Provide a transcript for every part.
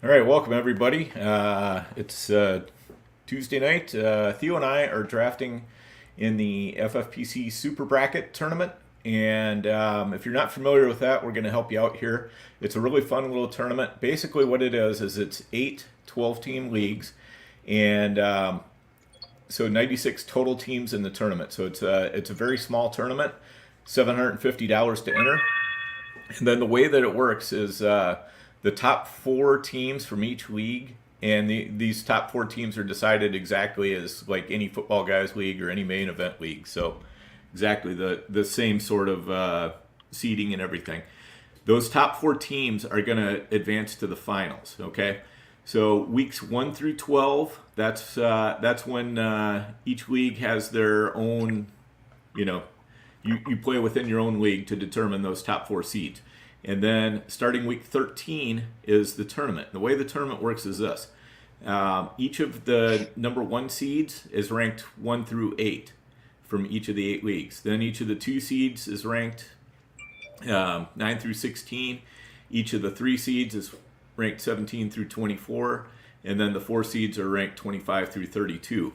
All right, welcome everybody. It's Tuesday night. Theo and I are drafting in the FFPC Super Bracket tournament. And if you're not familiar with that, we're going to help you out here. It's a really fun little tournament. Basically, what it is it's eight 12-team leagues, and so 96 total teams in the tournament. So it's a very small tournament, $750 to enter. And then the way that it works is the top four teams from each league, and these top four teams are decided exactly as like any football guys league or any main event league. So exactly the same sort of seeding and everything. Those top four teams are going to advance to the finals. Okay, so weeks 1 through 12. That's when each league has their own. You know, you play within your own league to determine those top four seeds. And then starting week 13 is the tournament. The way the tournament works is this. Each of the number one seeds is ranked 1 through 8 from each of the 8 leagues. Then each of the 2 seeds is ranked 9 through 16. Each of the 3 seeds is ranked 17 through 24. And then the 4 seeds are ranked 25 through 32.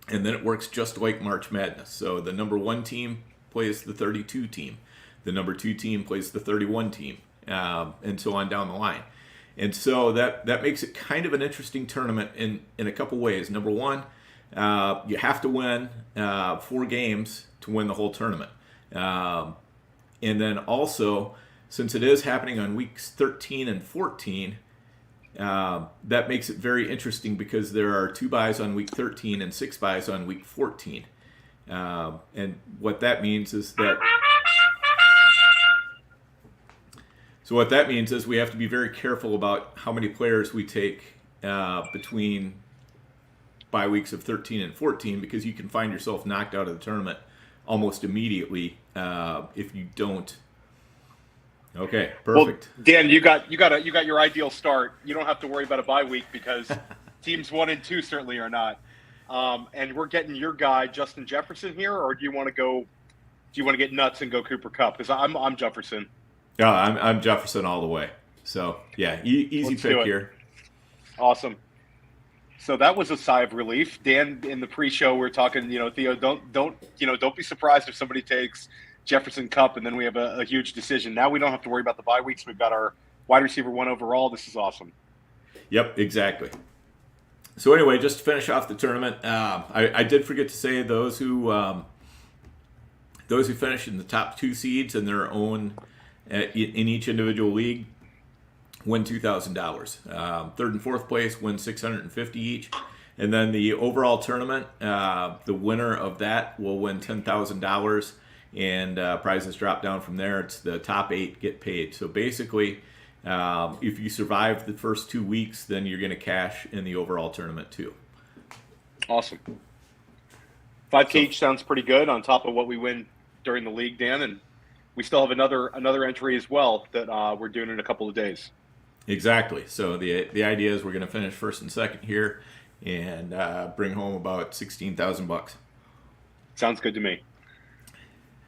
And then it works just like March Madness. So the number 1 team plays the 32 team. The number 2 team plays the 31 team, and so on down the line. And so that makes it kind of an interesting tournament in a couple ways. Number one, you have to win 4 games to win the whole tournament. And then also, since it is happening on weeks 13 and 14, that makes it very interesting because there are 2 buys on week 13 and 6 buys on week 14. And what that means is that we have to be very careful about how many players we take between bye weeks of 13 and 14, because you can find yourself knocked out of the tournament almost immediately if you don't. Okay, perfect. Well, Dan, you got your ideal start. You don't have to worry about a bye week because teams 1 and 2 certainly are not. And we're getting your guy Justin Jefferson here, or do you want to go? Do you want to get nuts and go Cooper Kupp? Because I'm Jefferson. Yeah, I'm Jefferson all the way. So yeah, easy Let's pick here. Awesome. So that was a sigh of relief. Dan, in the pre-show, we were talking. Theo, don't be surprised if somebody takes Jefferson Kupp, and then we have a huge decision. Now we don't have to worry about the bye weeks. We've got our wide receiver 1 overall. This is awesome. Yep, exactly. So anyway, just to finish off the tournament, I did forget to say those who finish in the top 2 seeds in their own in each individual league win $2,000. Third and fourth place win $650 each, and then the overall tournament, the winner of that will win $10,000, and prizes drop down from there. It's the top 8 get paid. So basically, if you survive the first 2 weeks, then you're going to cash in the overall tournament too. Awesome. 5K each sounds pretty good on top of what we win during the league, Dan, and we still have another entry as well that we're doing in a couple of days. Exactly. So the idea is we're going to finish first and second here, and bring home about $16,000. Sounds good to me.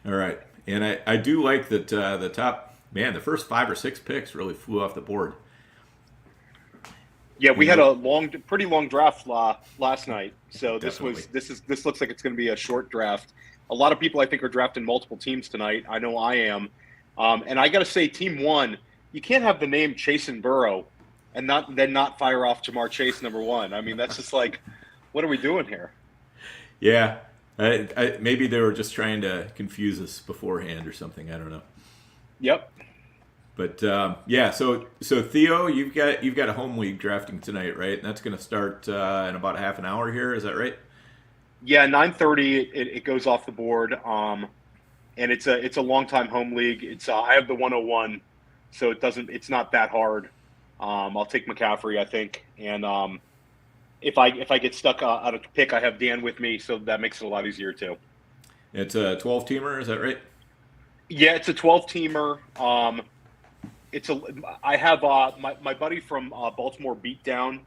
All right, and I do like that the top the first 5 or 6 picks really flew off the board. Yeah, we had a pretty long draft last night, so this Definitely. looks like it's going to be a short draft. A lot of people, I think, are drafting multiple teams tonight. I know I am. And I got to say, Team 1, you can't have the name Chase and Burrow and not fire off Jamar Chase number 1. I mean, that's just like, what are we doing here? Yeah, maybe they were just trying to confuse us beforehand or something. I don't know. Yep. But yeah, so Theo, you've got a home league drafting tonight, right? And that's going to start in about half an hour here. Is that right? Yeah, 9:30 it goes off the board, and it's a long time home league. It's I have the 101, so it's not that hard. I'll take McCaffrey, I think, and if I get stuck out of pick, I have Dan with me, so that makes it a lot easier too. It's a 12-teamer, is that right? Yeah, it's a 12-teamer. I have my buddy from Baltimore Beatdown,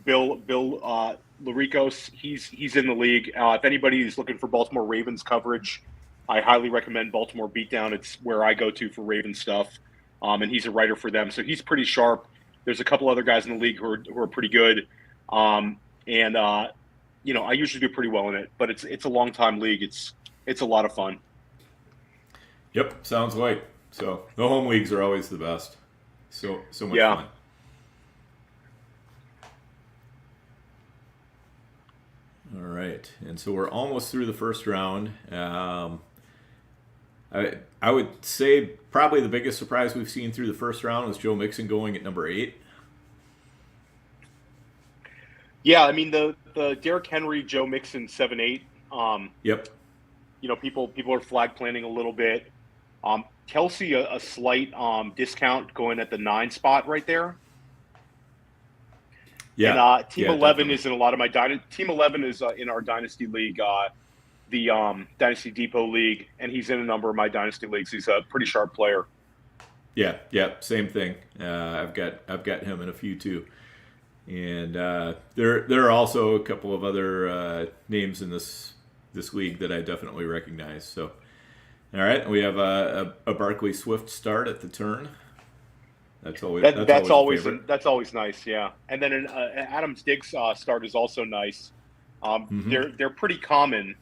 Bill Laricos. He's in the league. If anybody is looking for Baltimore Ravens coverage, I highly recommend Baltimore Beatdown. It's where I go to for Ravens stuff, and he's a writer for them, so he's pretty sharp. There's a couple other guys in the league who are pretty good, and you know, I usually do pretty well in it. But it's a long time league. It's a lot of fun. Yep, sounds like. So the home leagues are always the best. So much Yeah. fun. All right, and so we're almost through the first round. I would say probably the biggest surprise we've seen through the first round was Joe Mixon going at number 8. Yeah, I mean the Derrick Henry, Joe Mixon 7-8. Yep. You know, people are flag planning a little bit. Kelsey a slight discount going at the 9 spot right there. Yeah. And Team yeah, 11 definitely. is in a lot of my Team 11 is in our dynasty league, the Dynasty Depot League, and he's in a number of my dynasty leagues. He's a pretty sharp player. Yeah, same thing. I've got him in a few too, and there are also a couple of other names in this league that I definitely recognize. So, all right, we have a Barkley Swift start at the turn. That's always that's always nice, yeah. And then an Adams Diggs start is also nice. They're pretty common.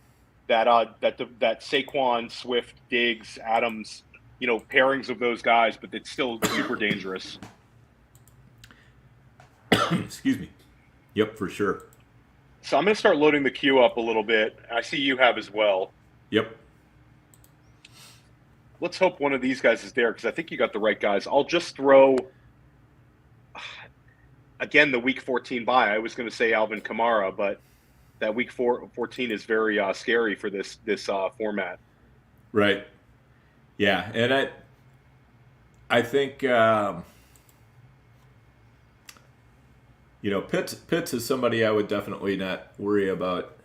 That Saquon, Swift, Diggs, Adams, you know, pairings of those guys, but it's still super dangerous. Excuse me. Yep, for sure. So I'm going to start loading the queue up a little bit. I see you have as well. Yep. Let's hope one of these guys is there because I think you got the right guys. I'll just throw, again, the Week 14 bye. I was going to say Alvin Kamara, but that Week 14 is very scary for this format. Right. Yeah, and I think you know, Pitts is somebody I would definitely not worry about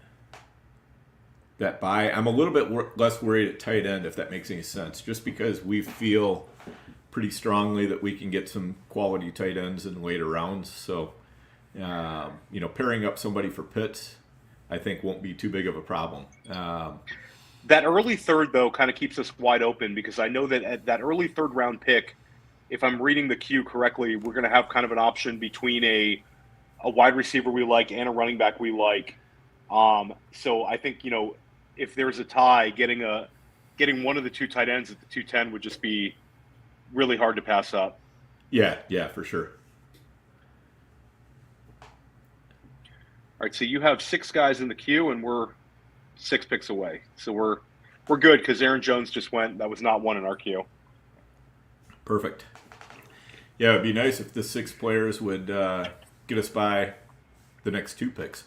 that bye. I'm a little bit less worried at tight end, if that makes any sense, just because we feel pretty strongly that we can get some quality tight ends in later rounds. So, you know, pairing up somebody for Pitts, I think won't be too big of a problem. That early third, though, kind of keeps us wide open because I know that at that early third round pick, if I'm reading the queue correctly, we're going to have kind of an option between a wide receiver we like and a running back we like. So I think, you know, if there's a tie, getting one of the 2 tight ends at the 210 would just be really hard to pass up. Yeah, for sure. All right, so you have 6 guys in the queue, and we're 6 picks away. So we're good because Aaron Jones just went. That was not one in our queue. Perfect. Yeah, it'd be nice if the 6 players would get us by the next 2 picks.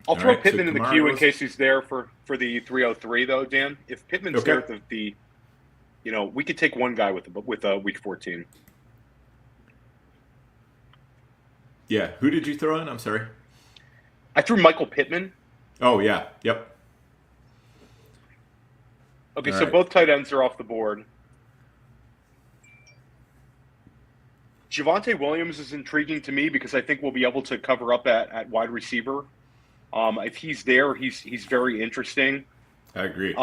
I'll throw Pittman in the queue in case he's there for the 303, though, Dan. If Pittman's there at the you know, we could take one guy with Week 14. Yeah, who did you throw in? I'm sorry. I threw Michael Pittman. Oh, yeah. Yep. Okay, so both tight ends are off the board. Javonte Williams is intriguing to me because I think we'll be able to cover up at wide receiver. If he's there, he's very interesting. I agree.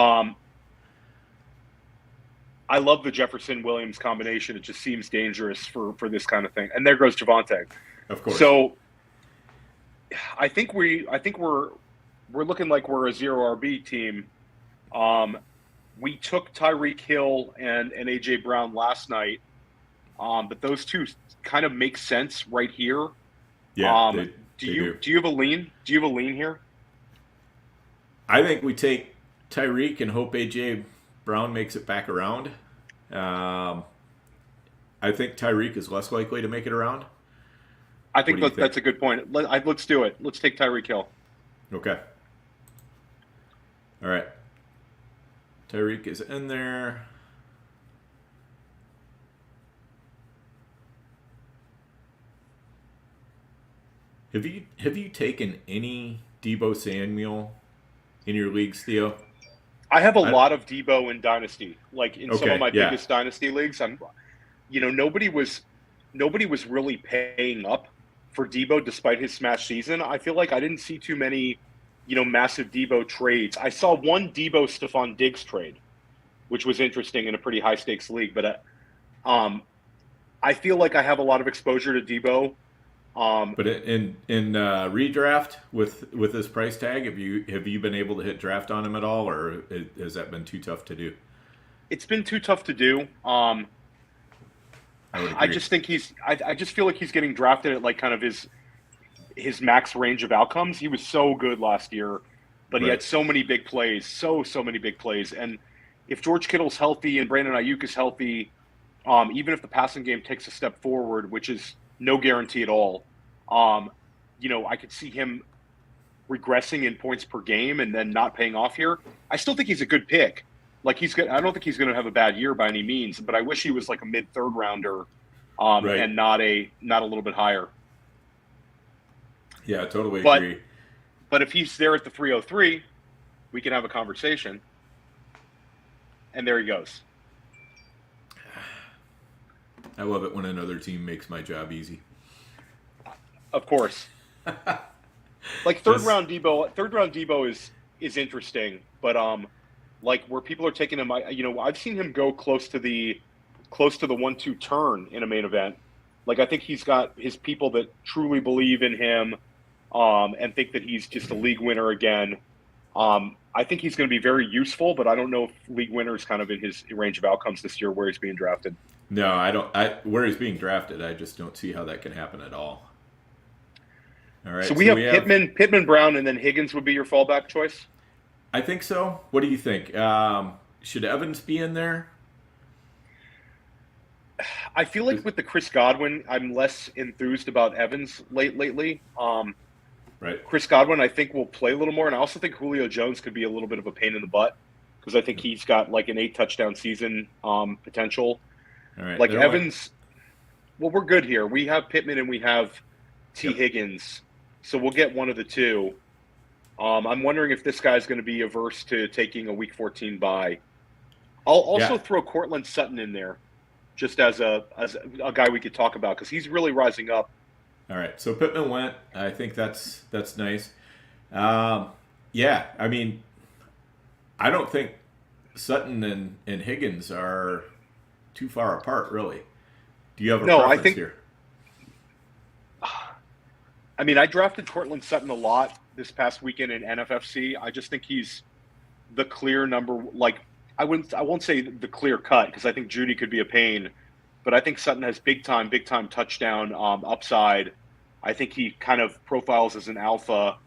I love the Jefferson-Williams combination. It just seems dangerous for this kind of thing. And there goes Javonte. Of course. So I think we're looking like we're a 0 RB team. We took Tyreek Hill and AJ Brown last night, but those two kind of make sense right here. Yeah. Do you have a lean? Do you have a lean here? I think we take Tyreek and hope AJ Brown makes it back around. I think Tyreek is less likely to make it around. I think that's a good point. Let's do it. Let's take Tyreek Hill. Okay. All right. Tyreek is in there. Have you taken any Deebo Samuel in your leagues, Theo? I have a lot of Deebo in Dynasty. Like in some of my biggest Dynasty leagues, nobody was really paying up for Deebo despite his smash season. I feel like I didn't see too many, massive Deebo trades. I saw one Deebo Stephon Diggs trade, which was interesting in a pretty high stakes league. But I I feel like I have a lot of exposure to Debo. But in redraft with this price tag, have you been able to hit draft on him at all, or has that been too tough to do? It's been too tough to do. I would I agree. just think I just feel like he's getting drafted at like kind of his max range of outcomes. He was so good last year, but he had Right. so many big plays, so many big plays. And if George Kittle's healthy and Brandon Ayuk is healthy, even if the passing game takes a step forward, which is no guarantee at all, um, I could see him regressing in points per game and then not paying off here. I still think he's a good pick. Like he's good. I don't think he's going to have a bad year by any means, but I wish he was like a mid third rounder, Right. and not a little bit higher. Yeah, I totally But agree. but if he's there at the 303, we can have a conversation. And there he goes. I love it when another team makes my job easy. Of course. Like Just third round Debo is interesting, but like where people are taking him, I've seen him go close to the 1-2 turn in a main event. Like I think he's got his people that truly believe in him, and think that he's just a league winner again. I think he's going to be very useful, but I don't know if league winner is kind of in his range of outcomes this year where he's being drafted. no, I don't. Where he's being drafted, I just don't see how that can happen at all. All So right, we so have we have. Pittman, Brown, and then Higgins would be your fallback choice. I think so. What do you think? Should Evans be in there? I feel like with the Chris Godwin, I'm less enthused about Evans lately. Right. Chris Godwin, I think, will play a little more, and I also think Julio Jones could be a little bit of a pain in the butt because I think he's got like an 8 touchdown season potential. All right. Like They're only. Evans, well, we're good here. We have Pittman and we have T. Yep. Higgins, so we'll get one of the two. I'm wondering if this guy's going to be averse to taking a Week 14 bye. I'll also Yeah. throw Cortland Sutton in there, just as a guy we could talk about because he's really rising up. All right. So Pittman went. I think that's nice. Yeah. I mean, I don't think Sutton and Higgins are too far apart, really. Do you have a No, I preference think. here? I mean, I drafted Cortland Sutton a lot this past weekend in NFFC. I just think he's the clear number. Like, I won't say the clear cut because I think Judy could be a pain, but I think Sutton has big time touchdown upside. I think he kind of profiles as an alpha.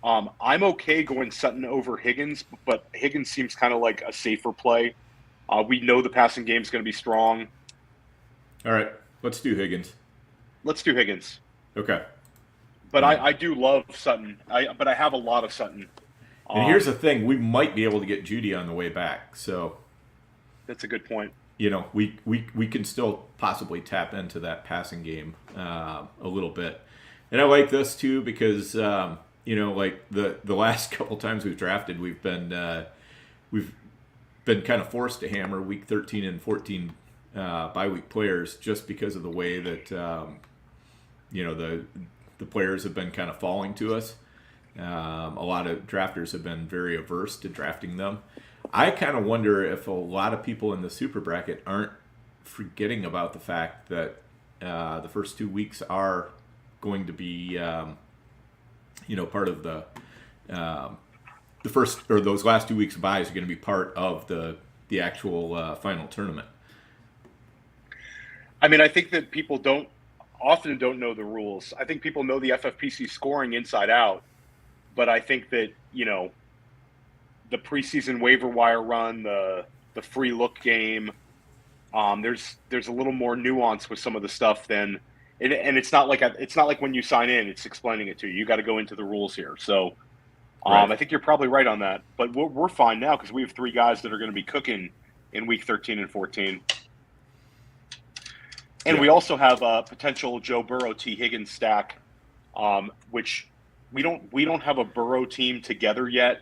I'm okay going Sutton over Higgins, but Higgins seems kind of like a safer play. We know the passing game is going to be strong. All right. Let's do Higgins. Let's do Higgins. Okay. But I do love Sutton. But I have a lot of Sutton. And here's the thing: we might be able to get Judy on the way back. So, That's a good point. we can still possibly tap into that passing game a little bit. And I like this too because like the last couple times we've drafted, we've been kind of forced to hammer week 13 and 14 bye week players just because of the way that the players have been kind of falling to us. A lot of drafters have been very averse to drafting them. I kind of wonder if a lot of people in the super bracket aren't forgetting about the fact that the first 2 weeks are going to be, part of the first or those last 2 weeks of buys are going to be part of the actual final tournament. I mean, I think that people often don't know the rules. I think people know the FFPC scoring inside out, but I think that the preseason waiver wire run, the free look game, there's a little more nuance with some of the stuff than, and it's not like when you sign in, it's explaining it to you. You got to go into the rules here. So Right. I think you're probably right on that. But we're fine now because we have 3 guys that are going to be cooking in week 13 and 14. And Yeah. we also have a potential Joe Burrow T. Higgins stack, which we don't have a Burrow team together yet.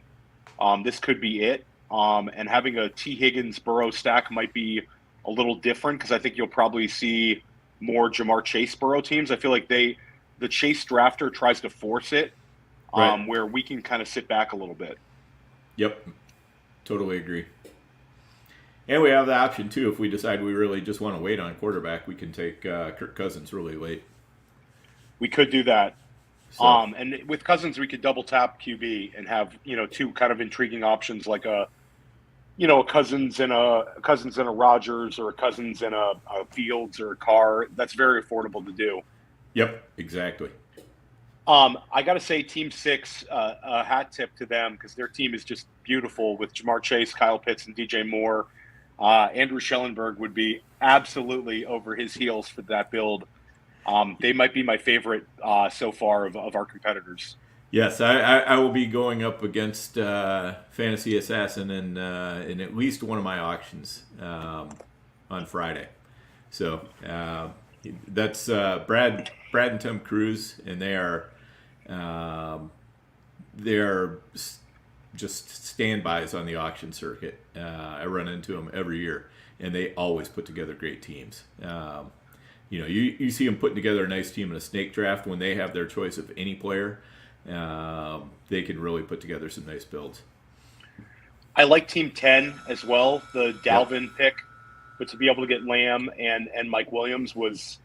This could be it. And having a T. Higgins Burrow stack might be a little different because I think you'll probably see more Jamar Chase Burrow teams. I feel like the Chase drafter tries to force it, Right. where we can kind of sit back a little bit. Yep. Totally agree. And we have the option too, if we decide we really just want to wait on quarterback, we can take Kirk Cousins really late. We could do that. So And with Cousins, we could double tap QB and have two kind of intriguing options like a Cousins and a Rodgers or a Cousins and a Fields or a Carr. That's very affordable to do. yep, exactly. I got to say, Team 6, a hat tip to them because their team is just beautiful with Jamar Chase, Kyle Pitts, and DJ Moore. Andrew Schellenberg would be absolutely over his heels for that build. They might be my favorite so far of our competitors. Yes, I will be going up against Fantasy Assassin in at least one of my auctions on Friday. So that's Brad and Tim Cruz, and they're just standbys on the auction circuit. I run into them every year, and they always put together great teams. You see them putting together a nice team in a snake draft when they have their choice of any player. They can really put together some nice builds. I like Team 10 as well, the Dalvin pick, but to be able to get Lamb and Mike Williams was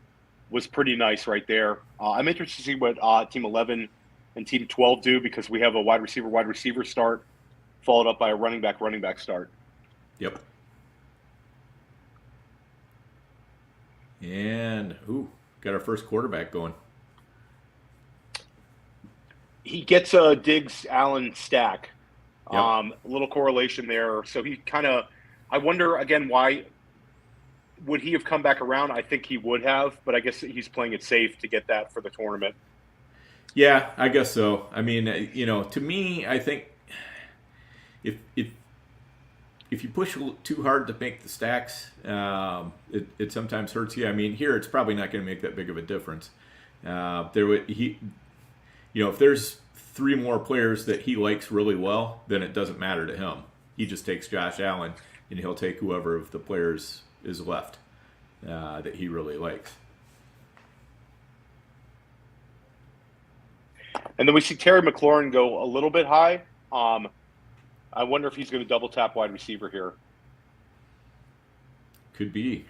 pretty nice right there. I'm interested to see what Team 11 and Team 12 do because we have a wide receiver start followed up by a running back start. Yep. And got our first quarterback going. He gets a Diggs Allen stack. Yep. A little correlation there. So he kind of, I wonder again, why would he have come back around? I think he would have, but I guess he's playing it safe to get that for the tournament. Yeah, I guess so. I mean, to me, I think if you push too hard to make the stacks, it sometimes hurts you. I mean, here it's probably not going to make that big of a difference. If there's 3 more players that he likes really well, then it doesn't matter to him. He just takes Josh Allen, and he'll take whoever of the players is left that he really likes. And then we see Terry McLaurin go a little bit high. I wonder if he's going to double tap wide receiver here. Could be.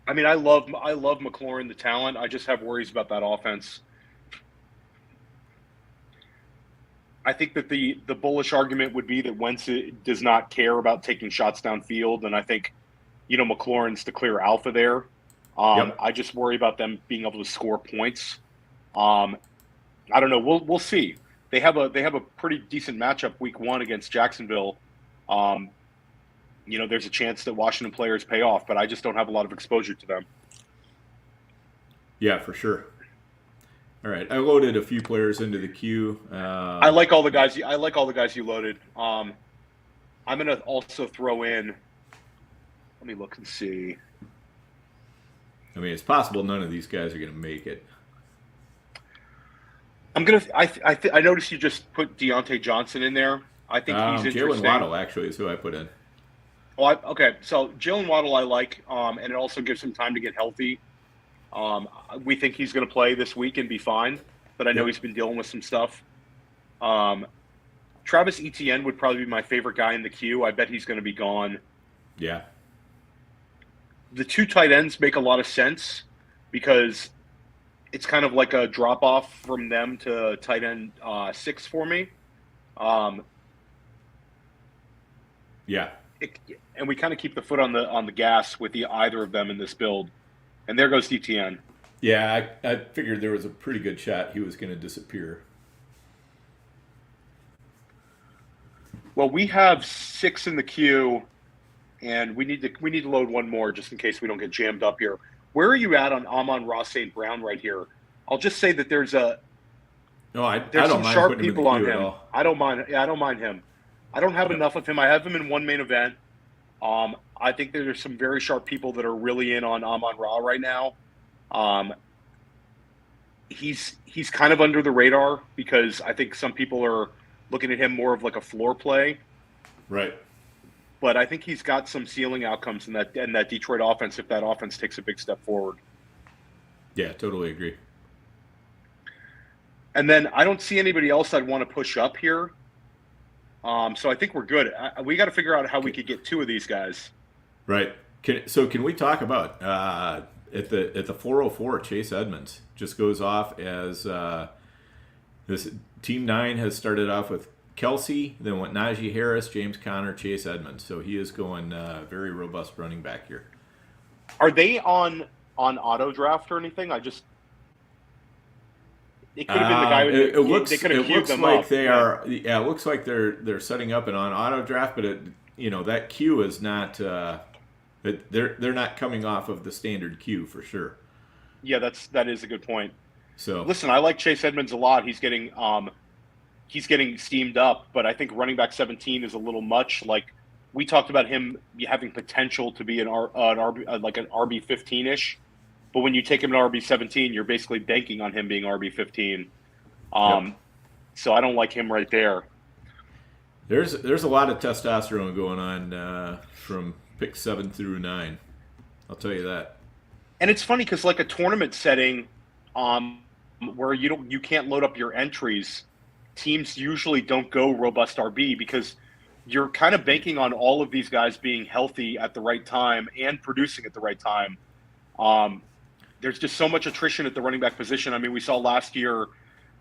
I mean, I love McLaurin, the talent. I just have worries about that offense. I think that the bullish argument would be that Wentz does not care about taking shots downfield, and I think, McLaurin's the clear alpha there. Yep. I just worry about them being able to score points. I don't know. We'll see. They have a pretty decent matchup week 1 against Jacksonville. There's a chance that Washington players pay off, but I just don't have a lot of exposure to them. Yeah, for sure. All right, I loaded a few players into the queue. I like all the guys. I like all the guys you loaded. I'm gonna also throw in. Let me look and see. I mean, it's possible none of these guys are going to make it. I'm gonna. I noticed you just put Deontay Johnson in there. I think he's interesting. Jalen Waddle actually is who I put in. Oh, okay. So Jalen Waddle I like, and it also gives him time to get healthy. We think he's going to play this week and be fine, but I know he's been dealing with some stuff. Travis Etienne would probably be my favorite guy in the queue. I bet he's going to be gone. Yeah. The 2 tight ends make a lot of sense because it's kind of like a drop off from them to tight end 6 for me. Yeah. And we kind of keep the foot on the gas with either of them in this build. And there goes DTN. Yeah, I figured there was a pretty good shot he was going to disappear. Well, we have 6 in the queue, and we need to load one more just in case we don't get jammed up here. Where are you at on Amon-Ra St. Brown right here? I'll just say that there's I don't some mind sharp putting him in people the on queue at him. all. I don't mind. Yeah, I don't mind him. I don't have enough of him. I have him in one main event. I think there's some very sharp people that are really in on Amon-Ra right now. He's kind of under the radar because I think some people are looking at him more of like a floor play. Right. But I think he's got some ceiling outcomes in that Detroit offense if that offense takes a big step forward. Yeah, totally agree. And then I don't see anybody else I'd want to push up here. So I think we're good. We got to figure out how we could get 2 of these guys. Right. Can we talk about at the 404? Chase Edmonds just goes off as this Team 9 has started off with Kelsey, then went Najee Harris, James Conner, Chase Edmonds. So he is going very robust running back here. Are they on auto draft or anything? It could have been the guy. They could have queued them like up. They are. Yeah, it looks like they're setting up an on auto draft, but that queue is not. They're not coming off of the standard queue for sure. Yeah, that is a good point. So listen, I like Chase Edmonds a lot. He's getting steamed up, but I think running back 17 is a little much. Like we talked about him having potential to be an RB like an RB 15ish, but when you take him to RB 17, you're basically banking on him being RB 15. Yep. So I don't like him right there. There's a lot of testosterone going on from pick 7 through 9. I'll tell you that. And it's funny because like a tournament setting, where you can't load up your entries, teams usually don't go robust RB because you're kind of banking on all of these guys being healthy at the right time and producing at the right time. There's just so much attrition at the running back position. I mean, we saw last year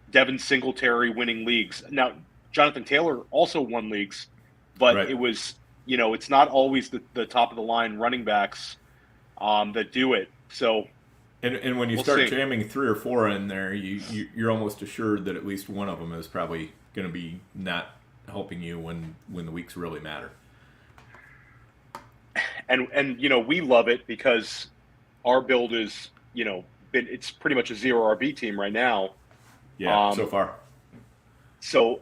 Devin Singletary winning leagues. Now, Jonathan Taylor also won leagues, but Right. It was, it's not always the top of the line running backs that do it. So, and when you start jamming 3 or 4 in there, you're almost assured that at least one of them is probably going to be not helping you when the weeks really matter. And we love it because our build is it's pretty much a 0 RB team right now. Yeah, so far. So,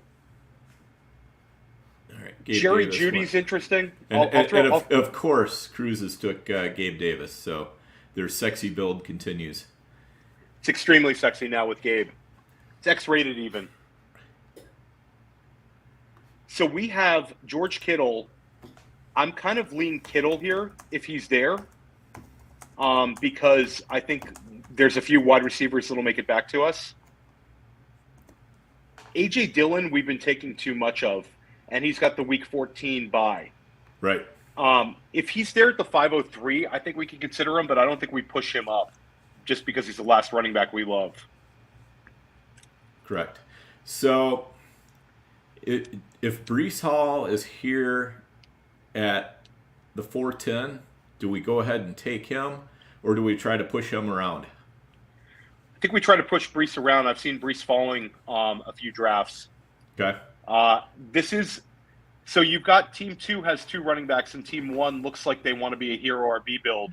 all right, Jerry Jeudy's interesting. Of course, Cruises took Gabe Davis, so their sexy build continues. It's extremely sexy now with Gabe. It's X-rated even. So we have George Kittle. I'm kind of lean Kittle here if he's there, because I think there's a few wide receivers that'll make it back to us. A.J. Dillon, we've been taking too much of, and he's got the Week 14 bye. Right. If he's there at the 503, I think we can consider him, but I don't think we push him up just because he's the last running back we love. Correct. So if Breece Hall is here at the 410, do we go ahead and take him, or do we try to push him around? I think we try to push Breece around. I've seen Breece falling a few drafts. Okay. So you've got Team 2 has 2 running backs, and Team 1 looks like they want to be a hero RB build.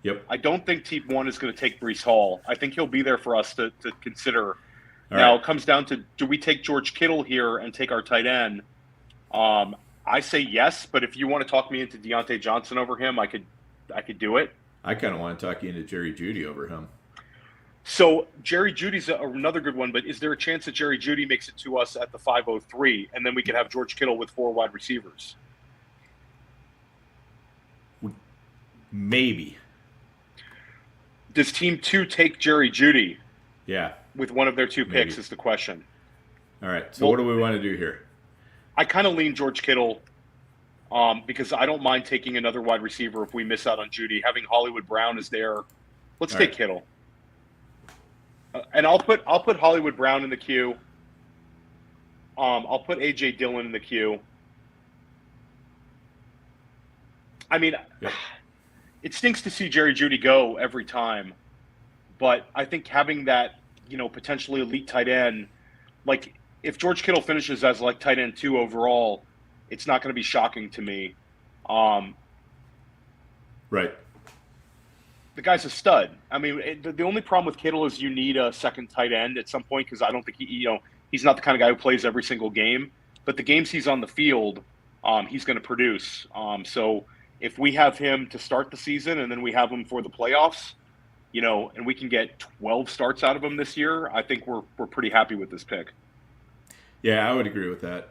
Yep. I don't think Team 1 is going to take Breece Hall. I think he'll be there for us to consider. All now, right. It comes down to, do we take George Kittle here and take our tight end? I say yes, but if you want to talk me into Deontay Johnson over him, I could do it. I kind of want to talk you into Jerry Jeudy over him. So Jerry Jeudy's another good one, but is there a chance that Jerry Jeudy makes it to us at the 503, and then we could have George Kittle with 4 wide receivers? Maybe. Does Team 2 take Jerry Jeudy? Yeah. With one of their 2 picks Maybe. is the question. All right. So what do we want to do here? I kind of lean George Kittle because I don't mind taking another wide receiver if we miss out on Jeudy. Having Hollywood Brown is there. Let's take Kittle. And I'll put Hollywood Brown in the queue. I'll put A.J. Dillon in the queue. I mean, It stinks to see Jerry Jeudy go every time, but I think having that, potentially elite tight end, like if George Kittle finishes as like tight end 2 overall, it's not going to be shocking to me. Right. The guy's a stud. I mean, the only problem with Kittle is you need a second tight end at some point because I don't think he's not the kind of guy who plays every single game. But the games he's on the field, he's going to produce. So if we have him to start the season and then we have him for the playoffs, and we can get 12 starts out of him this year, I think we're pretty happy with this pick. Yeah, I would agree with that.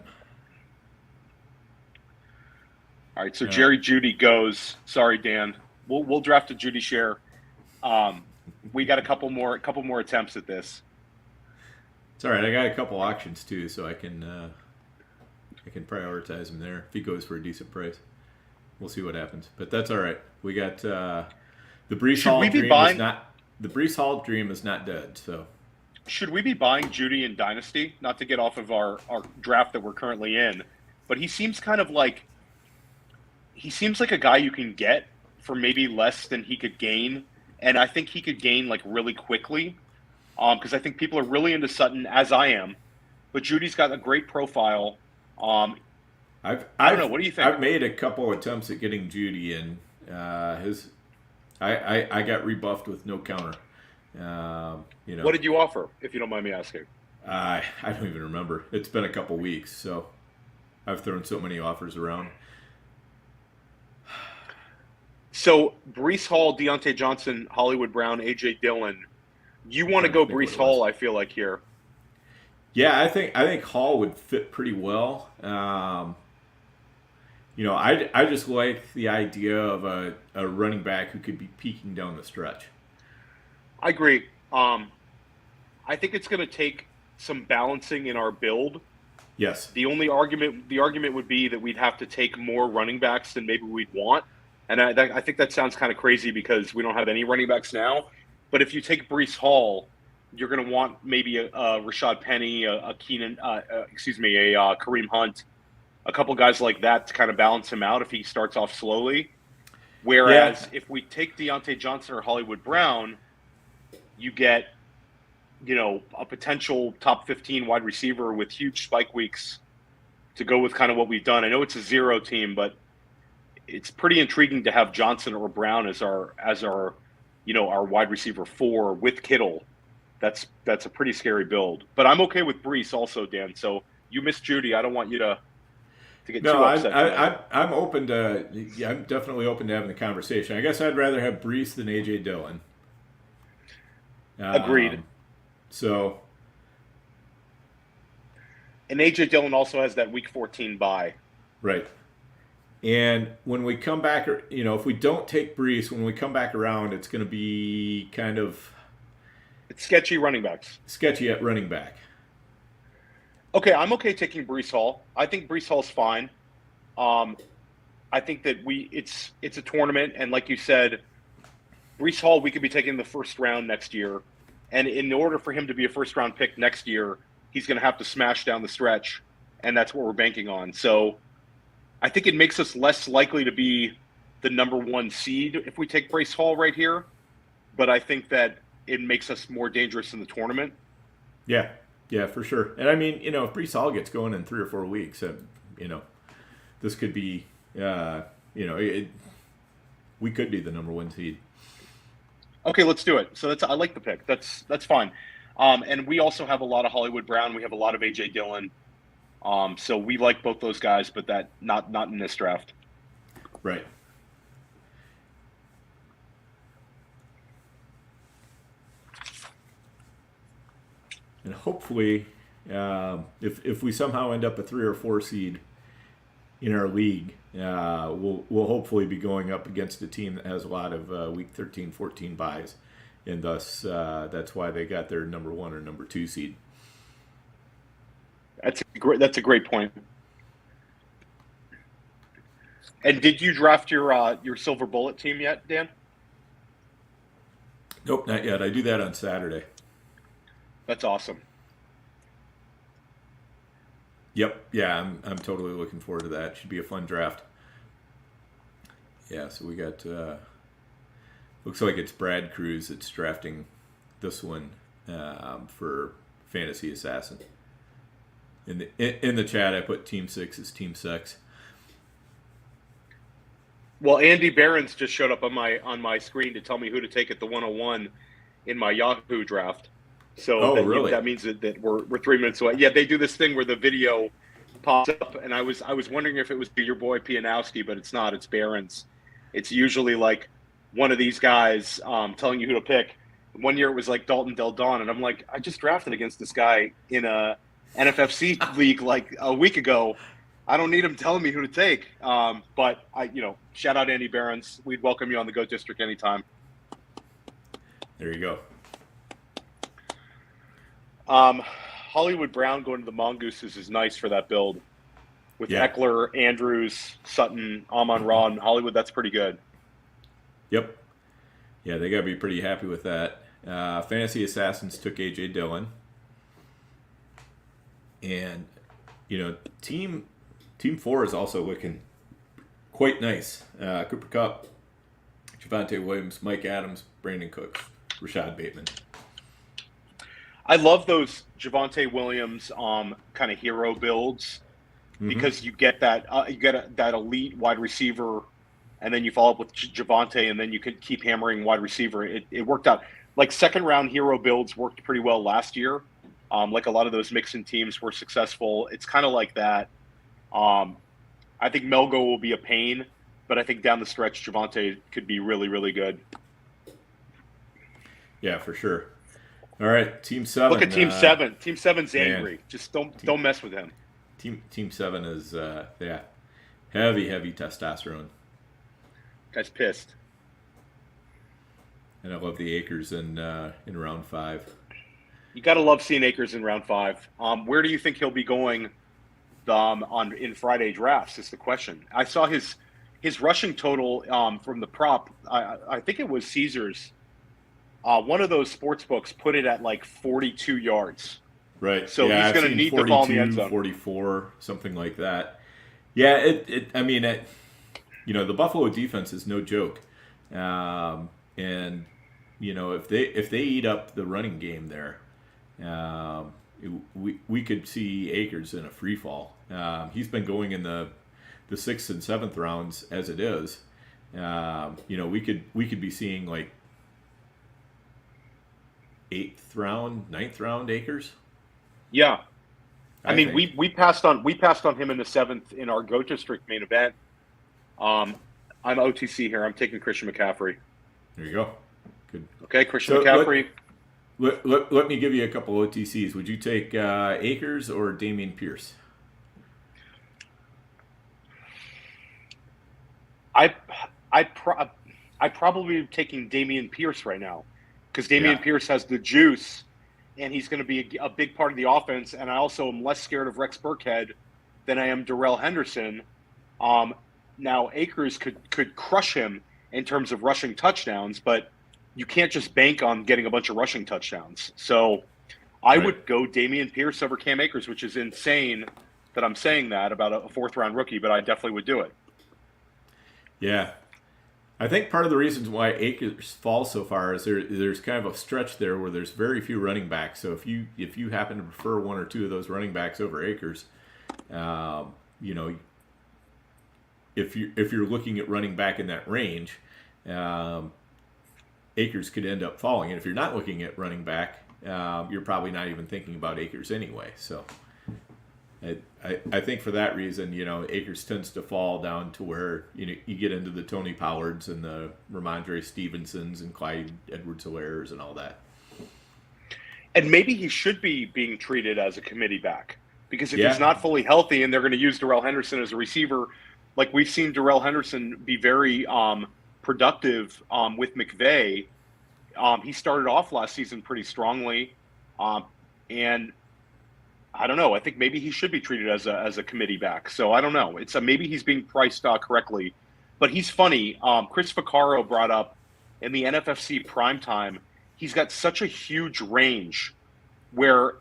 All right, so Jerry Jeudy goes. Sorry, Dan. We'll draft a Jeudy share. We got a couple more attempts at this. It's all right. I got a couple auctions too, so I can I can prioritize him there if he goes for a decent price. We'll see what happens, but that's all right. We got the Brees Hall dream is not the Brees Hall dream is not dead. So, should we be buying Judy in Dynasty? Not to get off of our draft that we're currently in, but he seems like a guy you can get for maybe less than he could gain, and I think he could gain like really quickly, because I think people are really into Sutton, as I am, but Judy's got a great profile. I don't know. What do you think? I've made a couple attempts at getting Judy in. I got rebuffed with no counter. What did you offer, if you don't mind me asking? I don't even remember. It's been a couple weeks, so I've thrown so many offers around. So Brees Hall, Deontay Johnson, Hollywood Brown, AJ Dillon. You want to go Brees Hall? I feel like here. Yeah, I think Hall would fit pretty well. I just like the idea of a running back who could be peaking down the stretch. I agree. I think it's going to take some balancing in our build. Yes. The argument would be that we'd have to take more running backs than maybe we'd want, and I think that sounds kind of crazy because we don't have any running backs now. But if you take Brees Hall, you're going to want maybe a Rashad Penny, a Kareem Hunt, a couple guys like that to kind of balance him out if he starts off slowly. Whereas if we take Deontay Johnson or Hollywood Brown, you get, a potential top 15 wide receiver with huge spike weeks to go with kind of what we've done. I know it's a zero team, but it's pretty intriguing to have Johnson or Brown as our our wide receiver 4 with Kittle. That's a pretty scary build. But I'm okay with Brees also, Dan. So you missed Judy. I don't want you to get too upset. I'm open to. Yeah, I'm definitely open to having the conversation. I guess I'd rather have Brees than AJ Dillon. Agreed. And AJ Dillon also has that Week 14 bye. Right. And when we come back, if we don't take Brees, when we come back around, it's going to be kind of... It's sketchy running backs. Sketchy at running back. Okay, I'm okay taking Brees Hall. I think Brees Hall's fine. I think that it's a tournament, and like you said, Brees Hall, we could be taking the first round next year. And in order for him to be a first-round pick next year, he's going to have to smash down the stretch, and that's what we're banking on. So I think it makes us less likely to be the number 1 seed if we take Brees Hall right here. But I think that it makes us more dangerous in the tournament. Yeah, for sure. And I mean, if Brees Hall gets going in 3 or 4 weeks, this could be, we could be the number 1 seed. Okay, let's do it. So I like the pick. That's fine. And we also have a lot of Hollywood Brown. We have a lot of AJ Dillon. So we like both those guys, but that not in this draft. Right. And hopefully, if we somehow end up a 3 or 4 seed in our league, we'll hopefully be going up against a team that has a lot of week 13, 14 buys, and thus that's why they got their number 1 or number 2 seed. That's a great point. And did you draft your silver bullet team yet, Dan? Nope, not yet. I do that on Saturday. That's awesome. Yep. Yeah, I'm totally looking forward to that. Should be a fun draft. Yeah, so we got looks like it's Brad Cruz that's drafting this one for Fantasy Assassin. In the chat, I put Team 6 as Team 6. Well, Andy Behrens just showed up on my screen to tell me who to take at the 101 in my Yahoo draft. So really? That means that we're 3 minutes away. Yeah, they do this thing where the video pops up, and I was wondering if it was your boy Pianowski, but it's not. It's Behrens. It's usually like one of these guys telling you who to pick. One year it was like Dalton Del Don, and I'm like, I just drafted against this guy in a NFFC league like a week ago. I don't need him telling me who to take. But shout out Andy Behrens. We'd welcome you on the Goat District anytime. There you go. Hollywood Brown going to the Mongooses is nice for that build. with Yeah. Eckler, Andrews, Sutton, Amon-Ra, and Hollywood. That's pretty good. Yep. Yeah, they got to be pretty happy with that. Fantasy Assassins took A.J. Dillon. And, Team 4 is also looking quite nice. Cooper Kupp, Javonte Williams, Mike Adams, Brandon Cooks, Rashad Bateman. I love those Javonte Williams kind of hero builds because you get that that elite wide receiver, and then you follow up with Javonte, and then you could keep hammering wide receiver. It worked out. Like second round hero builds worked pretty well last year. Like a lot of those mixing teams were successful. It's kind of like that. I think Melgo will be a pain, but I think down the stretch, Javonte could be really, really good. Yeah, for sure. All right, Team 7. Look at Team 7. Team 7's man. angry. Just don't mess with him. Team 7 is heavy testosterone. Guy's pissed. And I love the Akers in round 5. You got to love seeing Akers in round 5. Where do you think he'll be going in Friday drafts is the question. I saw his rushing total from the prop. I think it was Caesars. One of those sports books put it at like 42 yards. Right. So yeah, he's going to need to fall in the end zone. 44, something like that. Yeah, the Buffalo defense is no joke. And if they eat up the running game there, we could see Akers in a free fall. He's been going in the 6th and 7th rounds as it is. We could be seeing like 8th round, 9th round Akers. Yeah, I mean we passed on him in the 7th in our Goat District main event. I'm OTC here. I'm taking Christian McCaffrey. There you go. Good. Okay, Christian McCaffrey. Let me give you a couple OTCs. Would you take Akers or Dameon Pierce? I probably am taking Dameon Pierce right now because Dameon Pierce has the juice, and he's going to be a big part of the offense. And I also am less scared of Rex Burkhead than I am Darrell Henderson. Now Akers could crush him in terms of rushing touchdowns, but you can't just bank on getting a bunch of rushing touchdowns. So I would go Dameon Pierce over Cam Akers, which is insane that I'm saying that about a 4th round rookie, but I definitely would do it. Yeah. I think part of the reasons why Akers falls so far is there's kind of a stretch there where there's very few running backs. So if you happen to prefer one or two of those running backs over Akers, if you're looking at running back in that range, Akers could end up falling. And if you're not looking at running back, you're probably not even thinking about Akers anyway. So I think for that reason, Akers tends to fall down to where you get into the Tony Pollards and the Ramondre Stevensons and Clyde Edwards-Hilairs and all that. And maybe he should be being treated as a committee back because if he's not fully healthy and they're going to use Darrell Henderson as a receiver, like we've seen Darrell Henderson be very productive with McVay. He started off last season pretty strongly, and I don't know. I think maybe he should be treated as a committee back. So I don't know. It's maybe he's being priced correctly, but he's funny. Chris Vaccaro brought up in the NFFC primetime. He's got such a huge range where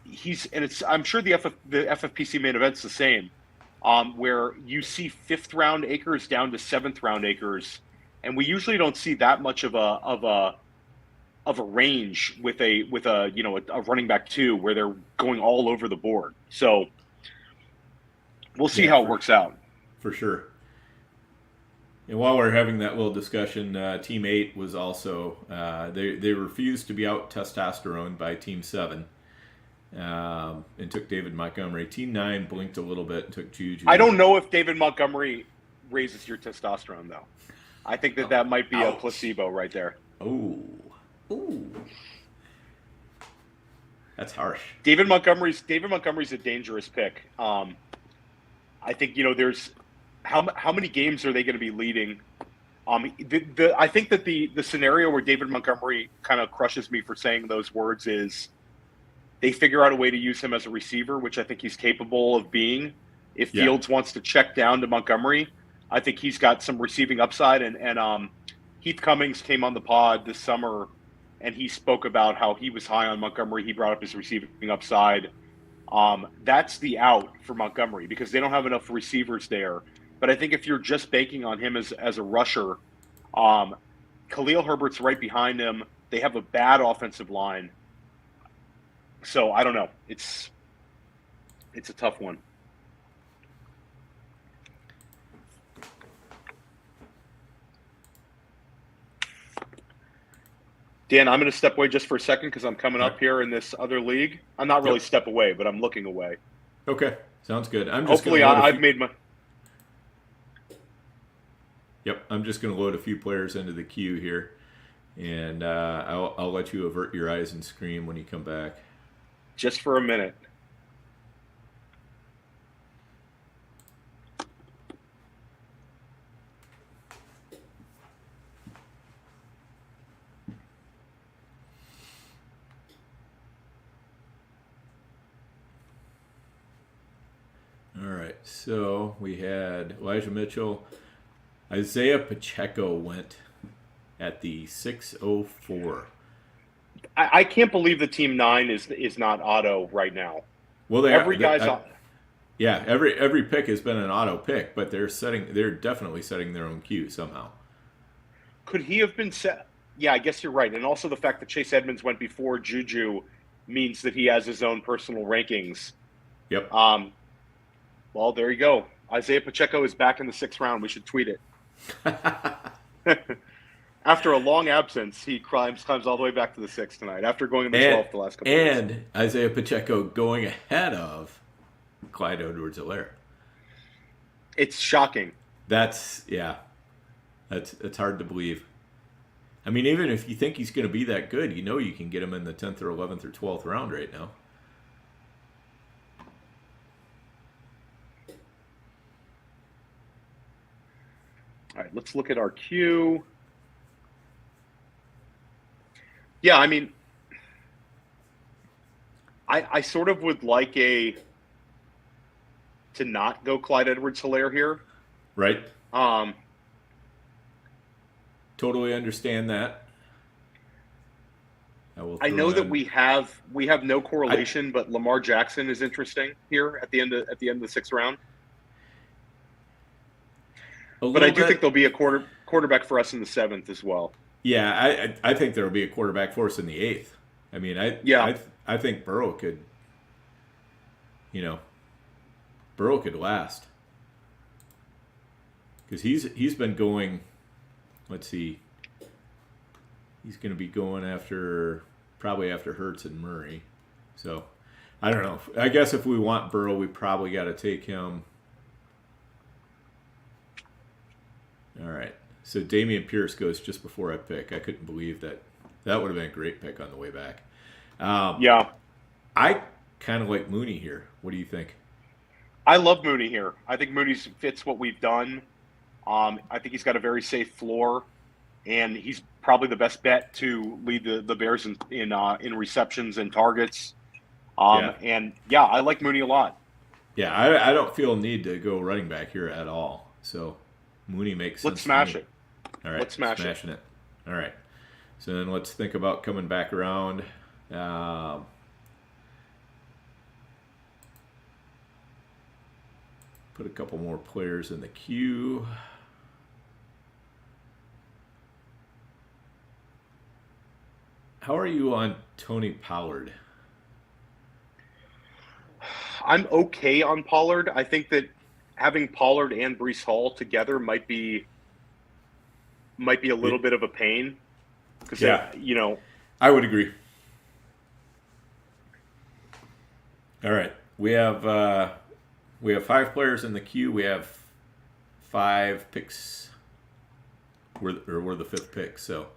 I'm sure the FFPC main event's the same, where you see 5th round Akers down to 7th round Akers, and we usually don't see that much of a range with a running back 2 where they're going all over the board. So we'll see how it works out. For sure. And while we're having that little discussion, Team 8 was also they refused to be out testosterone by Team 7 and took David Montgomery. Team 9 blinked a little bit and took Juju. I don't know if David Montgomery raises your testosterone though. I think that might be a placebo right there. Ooh. That's harsh. David Montgomery's a dangerous pick. I think there's how many games are they going to be leading? I think that the scenario where David Montgomery kind of crushes me for saying those words is they figure out a way to use him as a receiver, which I think he's capable of being. If Yeah. Fields wants to check down to Montgomery, I think he's got some receiving upside. And Heath Cummings came on the pod this summer, and he spoke about how he was high on Montgomery. He brought up his receiving upside. That's the out for Montgomery because they don't have enough receivers there. But I think if you're just banking on him as a rusher, Khalil Herbert's right behind him. They have a bad offensive line. So I don't know. It's a tough one. Dan, I'm going to step away just for a second because I'm coming up here in this other league. I'm not really step away, but I'm looking away. Okay, sounds good. Hopefully, I've made my. Yep, I'm just going to load a few players into the queue here, and I'll let you avert your eyes and scream when you come back. Just for a minute. All right, so we had Elijah Mitchell. Isaiah Pacheco went at the 604. I can't believe the team 9 is not auto right now. Well, every guy's on. Yeah, every pick has been an auto pick, but they're definitely setting their own queue somehow. Could he have been set? Yeah, I guess you're right. And also the fact that Chase Edmonds went before Juju means that he has his own personal rankings. Yep. Well, there you go. Isaiah Pacheco is back in the 6th round. We should tweet it. After a long absence, he climbs all the way back to the 6th tonight. After going in the 12th the last couple of weeks. And Isaiah Pacheco going ahead of Clyde Edwards-Helaire. It's shocking. It's hard to believe. I mean, even if you think he's going to be that good, you know you can get him in the 10th or 11th or 12th round right now. All right, let's look at our queue. Yeah, I mean, I sort of would like to not go Clyde Edwards-Helaire here. Right. Totally understand that. I know that we have no correlation, but Lamar Jackson is interesting here at the end of the 6th round. But I do think there'll be a quarterback for us in the 7th as well. Yeah, I think there will be a quarterback for us in the 8th. I mean, I think Burrow could, Burrow could last because he's been going. Let's see, he's going to be going probably after Hurts and Murray. So I don't know. I guess if we want Burrow, we probably got to take him. All right. So Dameon Pierce goes just before I pick. I couldn't believe that. That would have been a great pick on the way back. Yeah. I kind of like Mooney here. What do you think? I love Mooney here. I think Mooney fits what we've done. I think he's got a very safe floor, and he's probably the best bet to lead the Bears in receptions and targets. And yeah, I like Mooney a lot. Yeah, I don't feel a need to go running back here at all. So Mooney makes sense. Let's smash it. All right, let's smash it. All right. So then let's think about coming back around. Put a couple more players in the queue. How are you on Tony Pollard? I'm okay on Pollard. I think that having Pollard and Breece Hall together might be a little bit of a pain. Because, I would agree. All right. We have 5 players in the queue. We have 5 picks. We're the 5th pick, so.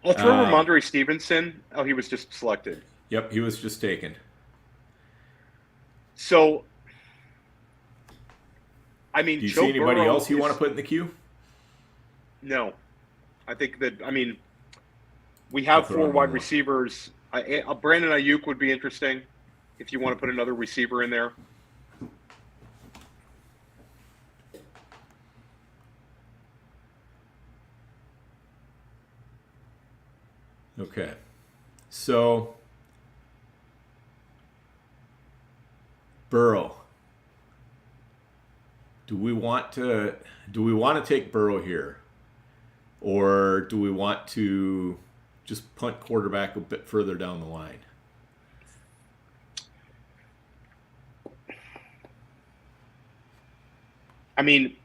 I'll throw Ramondre Stevenson. Oh, he was just selected. Yep, he was just taken. So, I mean, do you see anybody else you want to put in the queue? No. I think that, we have 4 wide receivers. Brandon Ayuk would be interesting if you want to put another receiver in there. Okay. So, Burrow. Do we want to take Burrow here? Or do we want to just punt quarterback a bit further down the line? I mean,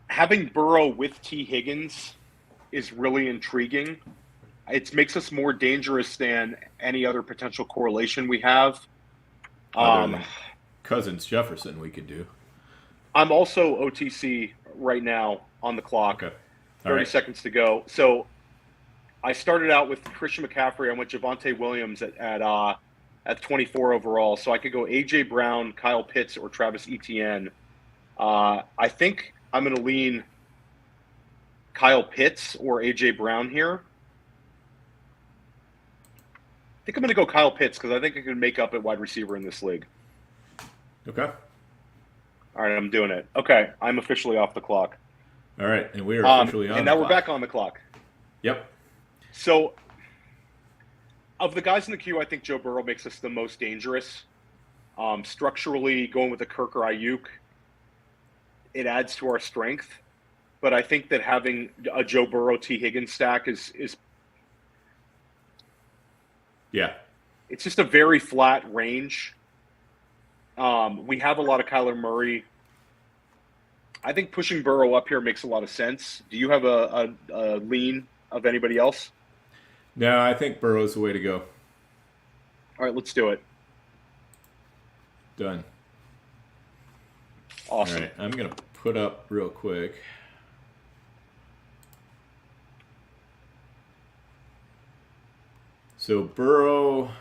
having Burrow with T. Higgins is really intriguing. It makes us more dangerous than any other potential correlation we have. Other than Cousins Jefferson, we could do. I'm also OTC right now on the clock. Okay. 30 seconds to go. So I started out with Christian McCaffrey. I went Javonte Williams at 24 overall. So I could go A.J. Brown, Kyle Pitts, or Travis Etienne. I think I'm going to lean Kyle Pitts or A.J. Brown here. I think I'm going to go Kyle Pitts because I think I can make up at wide receiver in this league. Okay. All right, I'm doing it. Okay, I'm officially off the clock. All right, and we are officially on and the now clock. We're back on the clock. Yep. So, of the guys in the queue, I think Joe Burrow makes us the most dangerous. Structurally, going with a Kirk or Ayuk, it adds to our strength. But I think that having a Joe Burrow T. Higgins stack is yeah, it's just a very flat range. We have a lot of Kyler Murray. I think pushing Burrow up here makes a lot of sense. Do you have a lean of anybody else? No, I think Burrow's the way to go. All right, let's do it. Done. Awesome. All right, I'm going to put up real quick. So Burrow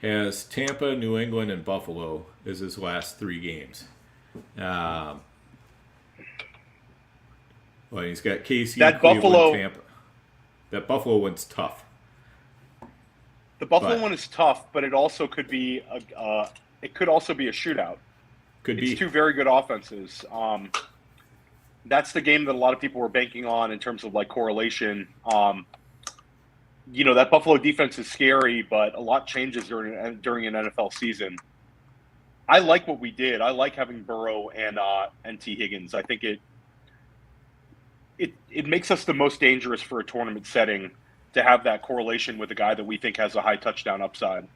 has Tampa, New England, and Buffalo as his last 3 games. Well, he's got KC, Cleveland, Tampa. That Buffalo one's tough. The Buffalo one is tough, but it also could be a shootout. It's 2 very good offenses. That's the game that a lot of people were banking on in terms of like correlation. That Buffalo defense is scary, but a lot changes during an NFL season. I like what we did. I like having Burrow and T. Higgins. I think it makes us the most dangerous for a tournament setting to have that correlation with a guy that we think has a high touchdown upside.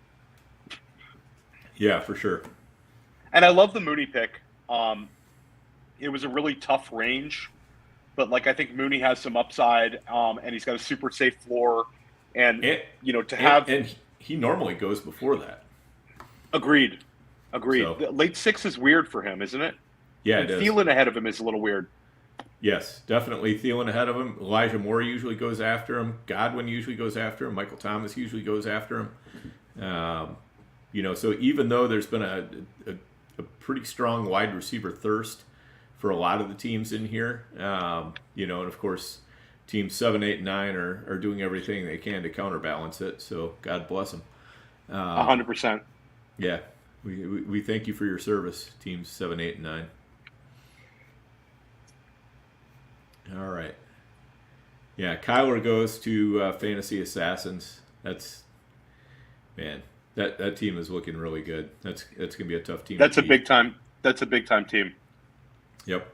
Yeah, for sure. And I love the Mooney pick. It was a really tough range, but like I think Mooney has some upside, and he's got a super safe floor. And he normally goes before that. Agreed. So, the late 6 is weird for him, isn't it? Yeah, and it is. Thielen ahead of him is a little weird. Yes, definitely Thielen ahead of him. Elijah Moore usually goes after him. Godwin usually goes after him. Michael Thomas usually goes after him. So even though there's been a pretty strong wide receiver thirst for a lot of the teams in here, and of course, teams 7, 8, and 9 are doing everything they can to counterbalance it. So God bless them. 100%. Yeah, we thank you for your service, teams 7, 8, and 9. All right. Yeah, Kyler goes to Fantasy Assassins. That team is looking really good. That's gonna be a tough team. That's a big time team. Yep.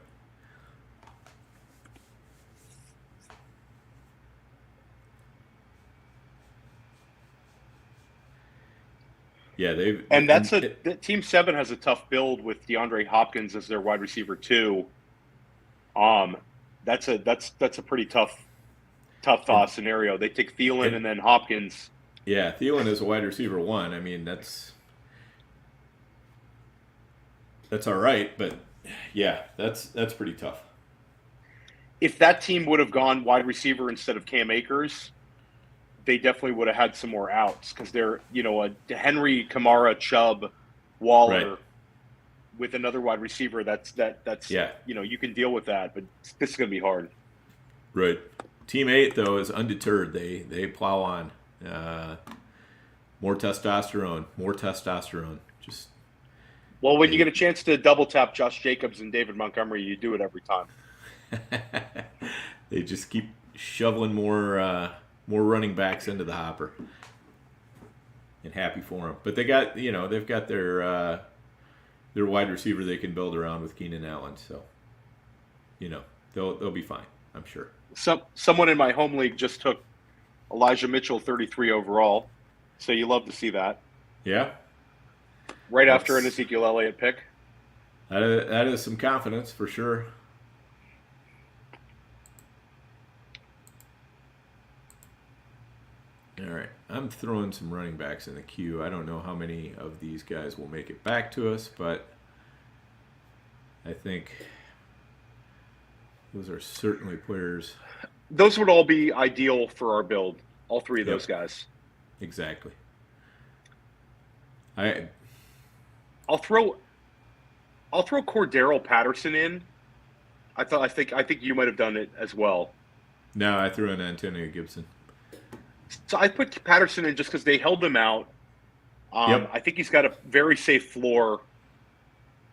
Yeah, Team 7 has a tough build with DeAndre Hopkins as their wide receiver 2. That's a pretty tough scenario. They take Thielen and then Hopkins. Yeah, Thielen is a wide receiver 1. I mean, that's all right, but yeah, that's pretty tough. If that team would have gone wide receiver instead of Cam Akers, they definitely would have had some more outs because they're, a Henry, Kamara, Chubb, Waller, right, with another wide receiver. That's you can deal with that, but this is going to be hard. Right. Team 8 though is undeterred. They plow on. More testosterone. Just when you get a chance to double tap Josh Jacobs and David Montgomery, you do it every time. They just keep shoveling more running backs into the hopper, and happy for them. But they've got their wide receiver they can build around with Keenan Allen, so they'll be fine, I'm sure. Someone in my home league just took Elijah Mitchell 33 overall, so you love to see that. Yeah. Right after an Ezekiel Elliott pick. That is some confidence for sure. All right, I'm throwing some running backs in the queue. I don't know how many of these guys will make it back to us, but I think those are certainly players. Those would all be ideal for our build. All three of those guys. Exactly. I'll throw Cordero Patterson in. I think you might have done it as well. No, I threw in Antonio Gibson. So I put Patterson in just because they held him out. I think he's got a very safe floor.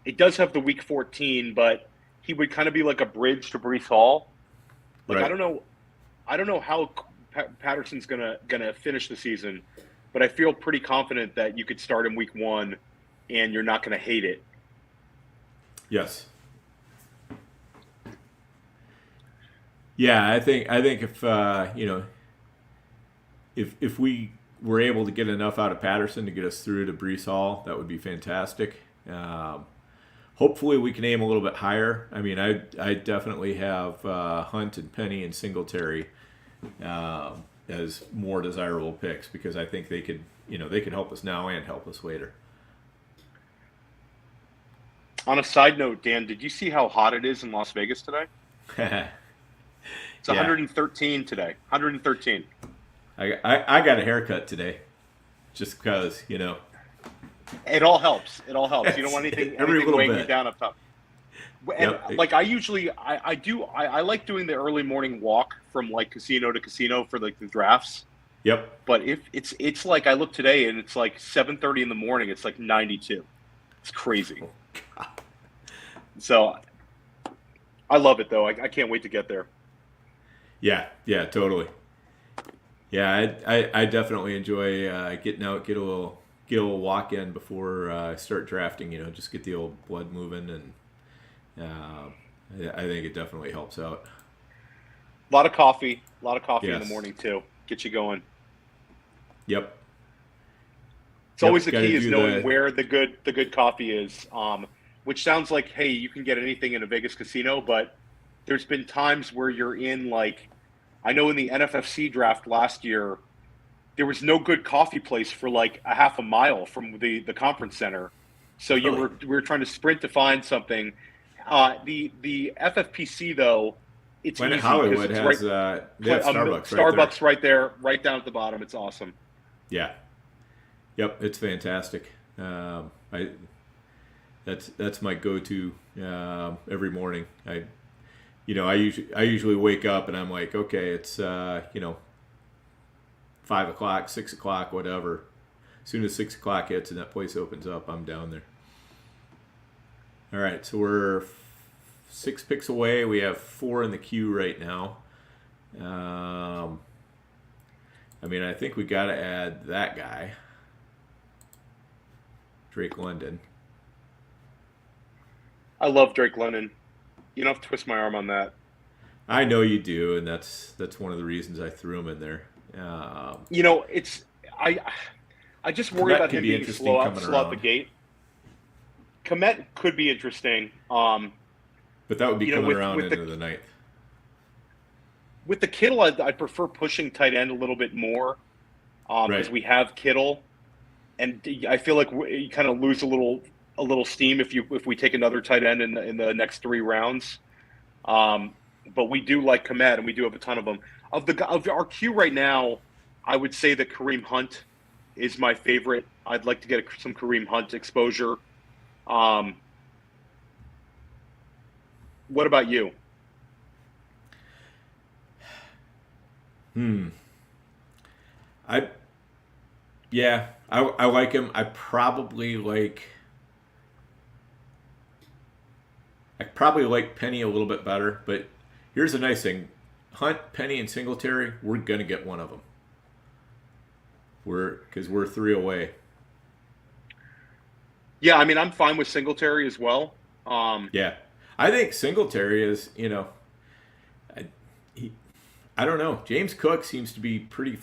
It does have the week 14, but he would kind of be like a bridge to Breece Hall. Like right. I don't know how Patterson's gonna finish the season, but I feel pretty confident that you could start him week 1, and you're not gonna hate it. Yes. Yeah, I think if we were able to get enough out of Patterson to get us through to Breece Hall, that would be fantastic. Hopefully we can aim a little bit higher. I mean, I definitely have Hunt and Penny and Singletary as more desirable picks because I think they could help us now and help us later. On a side note, Dan, did you see how hot it is in Las Vegas today? It's 113 today. 113. I got a haircut today, just because It all helps. It all helps. You don't want anything weighing you down up top. And like I like doing the early morning walk from like casino to casino for like the drafts. Yep. But if it's like I look today and it's like 7:30 in the morning. It's like 92. It's crazy. Oh, God. So I love it though. I can't wait to get there. Yeah, totally. Yeah, I definitely enjoy getting out, get a little walk in before I start drafting. Just get the old blood moving, and I think it definitely helps out. A lot of coffee in the morning too. Get you going. Yep. It's always the key is knowing where the good coffee is. Which sounds like, hey, you can get anything in a Vegas casino, but there's been times where you're in like, I know in the FFPC draft last year, there was no good coffee place for like a half a mile from the conference center. So we were trying to sprint to find something. The FFPC though, it's Planet easy Hollywood has they have Starbucks right there, right down at the bottom. It's awesome. Yeah. Yep, it's fantastic. That's my go-to every morning. I usually wake up and I'm like, okay, it's 5 o'clock, 6 o'clock, whatever. As soon as 6 o'clock hits and that place opens up, I'm down there. All right, so we're 6 picks away. We have 4 in the queue right now. I think we got to add that guy, Drake London. I love Drake London. You don't have to twist my arm on that. I know you do, and that's one of the reasons I threw him in there. It's I just worry about him being slow out the gate. Komet could be interesting. But that would be coming around into the ninth. With the Kittle, I'd prefer pushing tight end a little bit more because we have Kittle, and I feel like you kind of lose a little steam if we take another tight end in the next 3 rounds. But we do like Komet, and we do have a ton of them. Of our queue right now, I would say that Kareem Hunt is my favorite. I'd like to get some Kareem Hunt exposure. What about you? I like him. I probably like Penny a little bit better, but here's the nice thing. Hunt, Penny, and Singletary, we're gonna get one of them. Because we're 3 away. Yeah, I mean, I'm fine with Singletary as well. Yeah, I think Singletary is, I, he, I don't know. James Cook seems to be pretty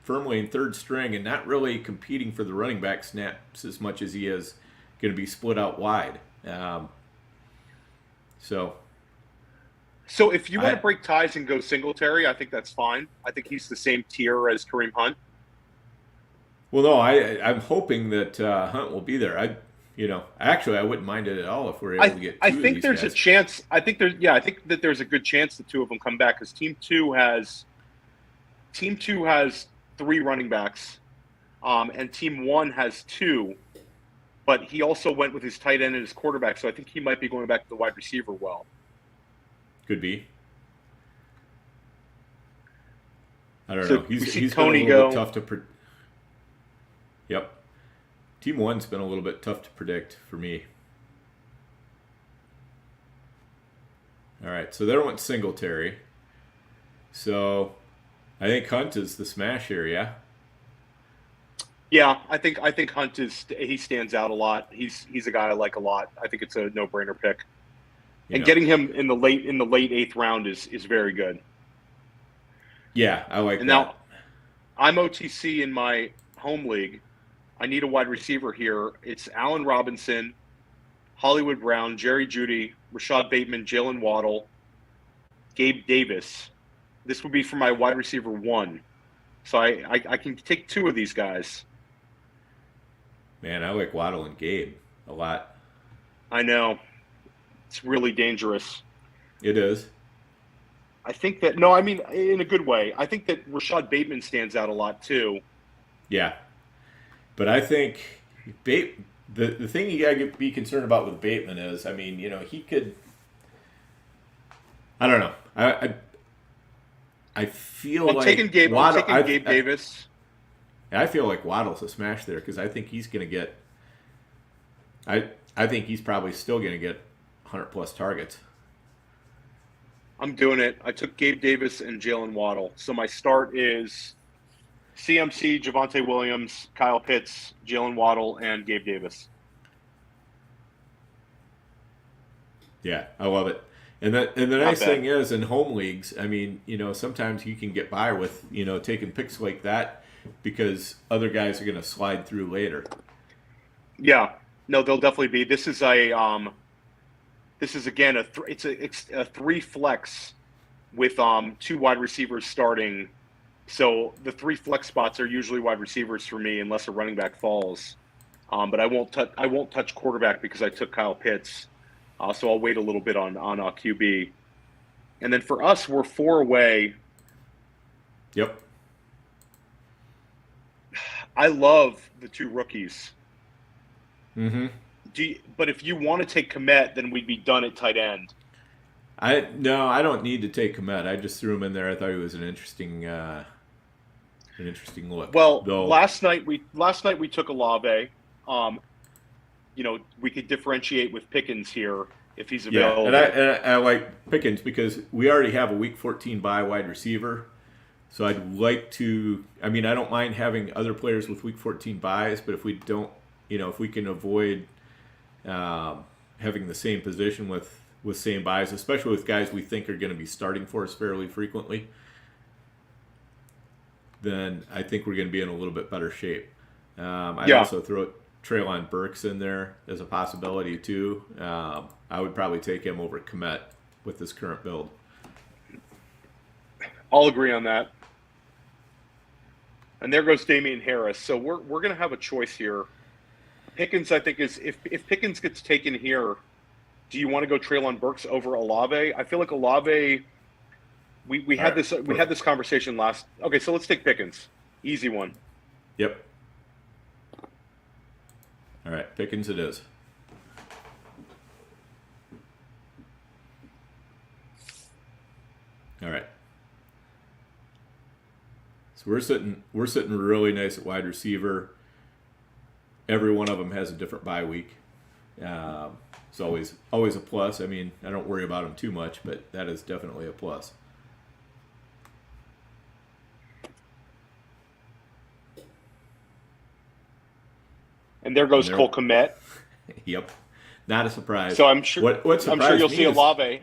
firmly in third string and not really competing for the running back snaps as much as he is going to be split out wide. So if you want to break ties and go Singletary, I think that's fine. I think he's the same tier as Kareem Hunt. Well, no, I'm hoping that Hunt will be there. Actually, I wouldn't mind it at all if we're able to get two I of think these there's guys. a chance. I think that there's a good chance the two of them come back because Team 2 has 3 running backs, and Team 1 has 2. But he also went with his tight end and his quarterback, so I think he might be going back to the wide receiver well. Could be. I don't So know. we see He's Tony been a little go. bit tough to. Yep. Team 1's been a little bit tough to predict for me. All right, so there went Singletary. So I think Hunt is the smash here, yeah? Yeah, I think Hunt he stands out a lot. He's a guy I like a lot. I think it's a no-brainer pick. And getting him in the late 8th round is very good. Yeah, I like that. Now, I'm OTC in my home league. I need a wide receiver here. It's Allen Robinson, Hollywood Brown, Jerry Jeudy, Rashad Bateman, Jalen Waddle, Gabe Davis. This would be for my wide receiver 1. So I can take 2 of these guys. Man, I like Waddle and Gabe a lot. I know. It's really dangerous. It is. I think that, no, I mean, in a good way. I think that Rashad Bateman stands out a lot, too. Yeah. But I think the thing you got to be concerned about with Bateman is, I mean, he could. I don't know. I feel like taking Gabe Davis. I feel like Waddle's a smash there because I think he's going to get. I think he's probably still going to get 100+ targets. I'm doing it. I took Gabe Davis and Jalen Waddle. So my start is CMC, Javonte Williams, Kyle Pitts, Jalen Waddle, and Gabe Davis. Yeah, I love it. And the nice thing is in home leagues, I mean, sometimes you can get by with, taking picks like that because other guys are going to slide through later. Yeah. No, they'll definitely be. This is again it's a 3 flex with 2 wide receivers starting. So the 3 flex spots are usually wide receivers for me unless a running back falls. But I won't touch quarterback because I took Kyle Pitts. So I'll wait a little bit on QB. And then for us, we're 4 away. Yep. I love the 2 rookies. Mm-hmm. But if you want to take Komet, then we'd be done at tight end. No, I don't need to take Komet. I just threw him in there. I thought he was an interesting look. Well, last night we took Olave. We could differentiate with Pickens here if he's available. Yeah, and I like Pickens because we already have a Week 14 bye wide receiver. So I'd like to. I mean, I don't mind having other players with Week 14 buys, but if we don't, if we can avoid having the same position with same buys, especially with guys we think are going to be starting for us fairly frequently, then I think we're going to be in a little bit better shape. I'd also throw Treylon Burks in there as a possibility too. I would probably take him over Komet with this current build. I'll agree on that. And there goes Damian Harris. So we're going to have a choice here. Pickens, I think, is if Pickens gets taken here, do you want to go Treylon Burks over Olave? I feel like Olave. We had this conversation last. Okay, so let's take Pickens. Easy one. Yep. All right, Pickens it is. All right. So we're sitting really nice at wide receiver. Every one of them has a different bye week. It's always a plus. I mean, I don't worry about them too much, but that is definitely a plus. And there And goes they're, Cole Kmet. yep, not a surprise. So What I'm sure surprised you'll me see is, Olave.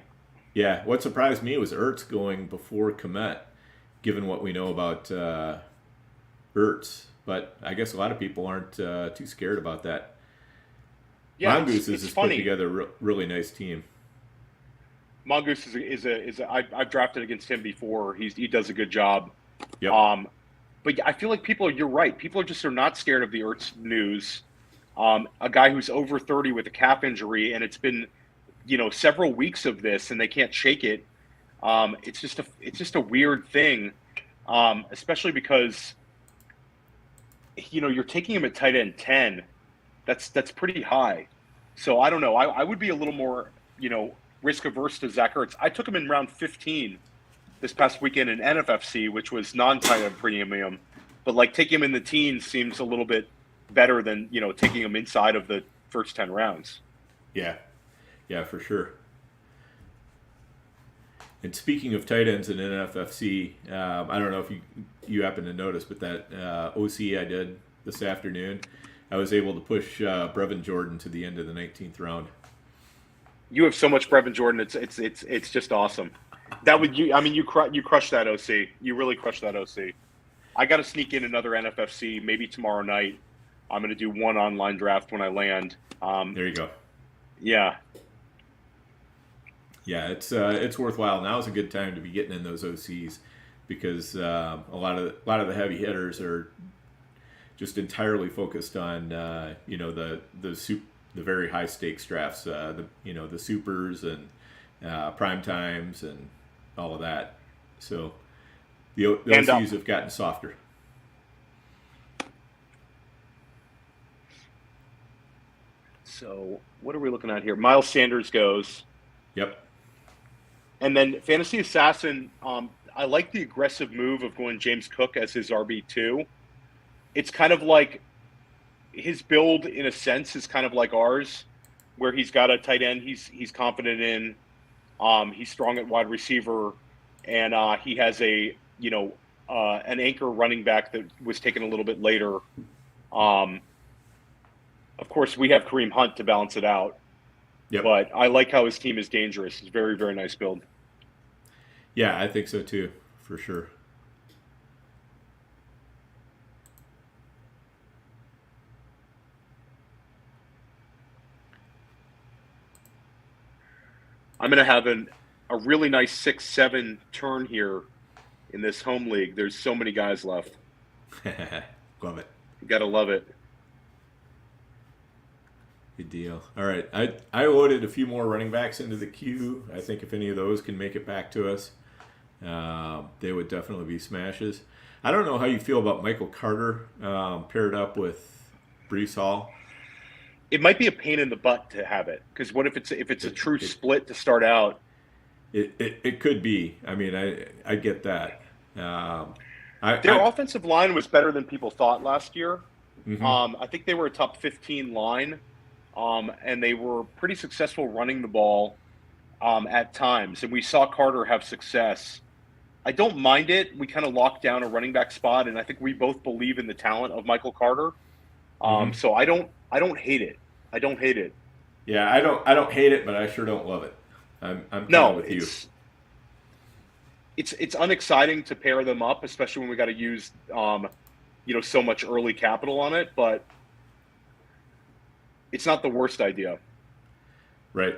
what surprised me was Ertz going before Komet, given what we know about Ertz. But I guess a lot of people aren't too scared about that. Yeah, Mongoose it's has put funny. together a really nice team. Mongoose I've drafted against him before. He does a good job. Yep. But I feel like you're right. People are not scared of the Ertz news. A guy who's over 30 with a calf injury, and it's been, several weeks of this, and they can't shake it. It's just a weird thing, especially because, you're taking him at tight end 10. That's pretty high. So I don't know. I would be a little more, risk averse to Zach Ertz. I took him in round 15 this past weekend in NFFC, which was non-tight end premium. But like taking him in the teens seems a little bit better than, taking him inside of the first 10 rounds. Yeah. Yeah, for sure. And speaking of tight ends in NFFC, I don't know if you happen to notice, but that OC I did this afternoon, I was able to push Brevin Jordan to the end of the 19th round. You have so much Brevin Jordan. It's just awesome. That would you. I mean, you crushed that OC. You really crushed that OC. I got to sneak in another NFFC maybe tomorrow night. I'm going to do one online draft when I land. There you go. Yeah. Yeah, it's worthwhile. Now is a good time to be getting in those OCs because a lot of the heavy hitters are just entirely focused on the very high stakes drafts, the supers and prime times and all of that. So the OCs have gotten softer. So what are we looking at here? Miles Sanders goes. Yep. And then Fantasy Assassin, I like the aggressive move of going James Cook as his RB2. It's kind of like his build, in a sense, is kind of like ours, where he's got a tight end he's confident in. He's strong at wide receiver, and he has an anchor running back that was taken a little bit later. Of course, we have Kareem Hunt to balance it out. Yep. But I like how his team is dangerous. It's very, very nice build. Yeah, I think so too, for sure. I'm going to have a really nice 6-7 turn here in this home league. There's so many guys left. Love it. You got to love it. Good deal. All right. I loaded a few more running backs into the queue. I think if any of those can make it back to us, they would definitely be smashes. I don't know how you feel about Michael Carter paired up with Breece Hall. It might be a pain in the butt to have it, because what if it's a true split to start out? It could be. I mean, I get that. Their offensive line was better than people thought last year. Mm-hmm. I think they were a top 15 line. And they were pretty successful running the ball at times. And we saw Carter have success. I don't mind it. We kind of locked down a running back spot, and I think we both believe in the talent of Michael Carter. So I don't hate it. I don't hate it. Yeah, I don't hate it, but I sure don't love it. I'm kind of with you. It's unexciting to pair them up, especially when we got to use so much early capital on it, but it's not the worst idea. Right.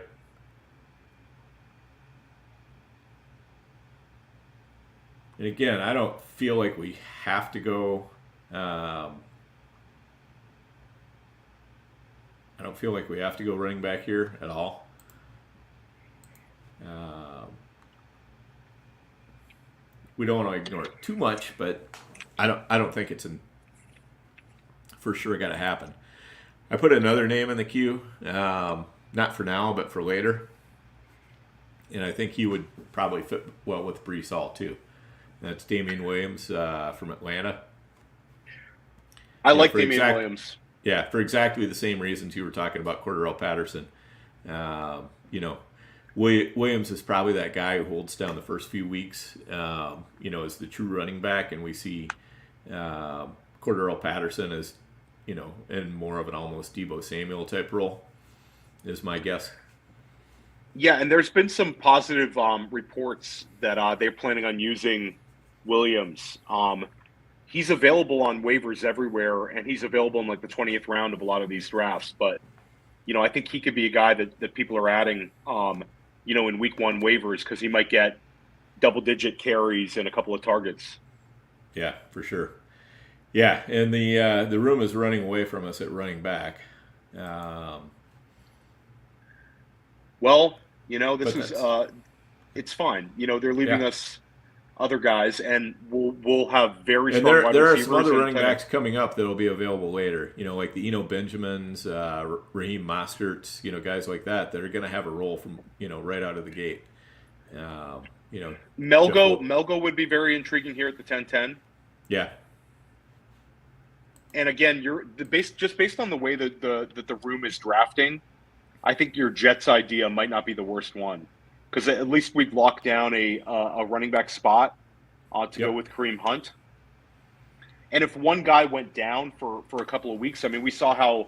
And again, I don't feel like we have to go. I don't feel like we have to go running back here at all. We don't want to ignore it too much, but I don't think it's for sure got to happen. I put another name in the queue, not for now, but for later. And I think he would probably fit well with Breece Hall, too. That's Damian Williams from Atlanta. I like Damian Williams. Yeah, for exactly the same reasons you were talking about Cordarrelle Patterson. Williams is probably that guy who holds down the first few weeks, as the true running back, and we see Cordarrelle Patterson as in more of an almost Debo Samuel type role, is my guess. Yeah, and there's been some positive reports that they're planning on using Williams. He's available on waivers everywhere, and he's available in like the 20th round of a lot of these drafts. But I think he could be a guy that people are adding, in week 1 waivers because he might get double-digit carries and a couple of targets. Yeah, for sure. Yeah, and the room is running away from us at running back. Well, this is it's fine. They're leaving us other guys, and we'll have very strong wide receivers. There are some other running backs coming up that will be available later. Like the Benjamins, Raheem Mosterts, guys like that are going to have a role from right out of the gate. Melgo would be very intriguing here at the 10-10. Yeah. And again, just based on the way that the room is drafting, I think your Jets idea might not be the worst one, because at least we've locked down a running back spot to go with Kareem Hunt. And if one guy went down for a couple of weeks, I mean, we saw how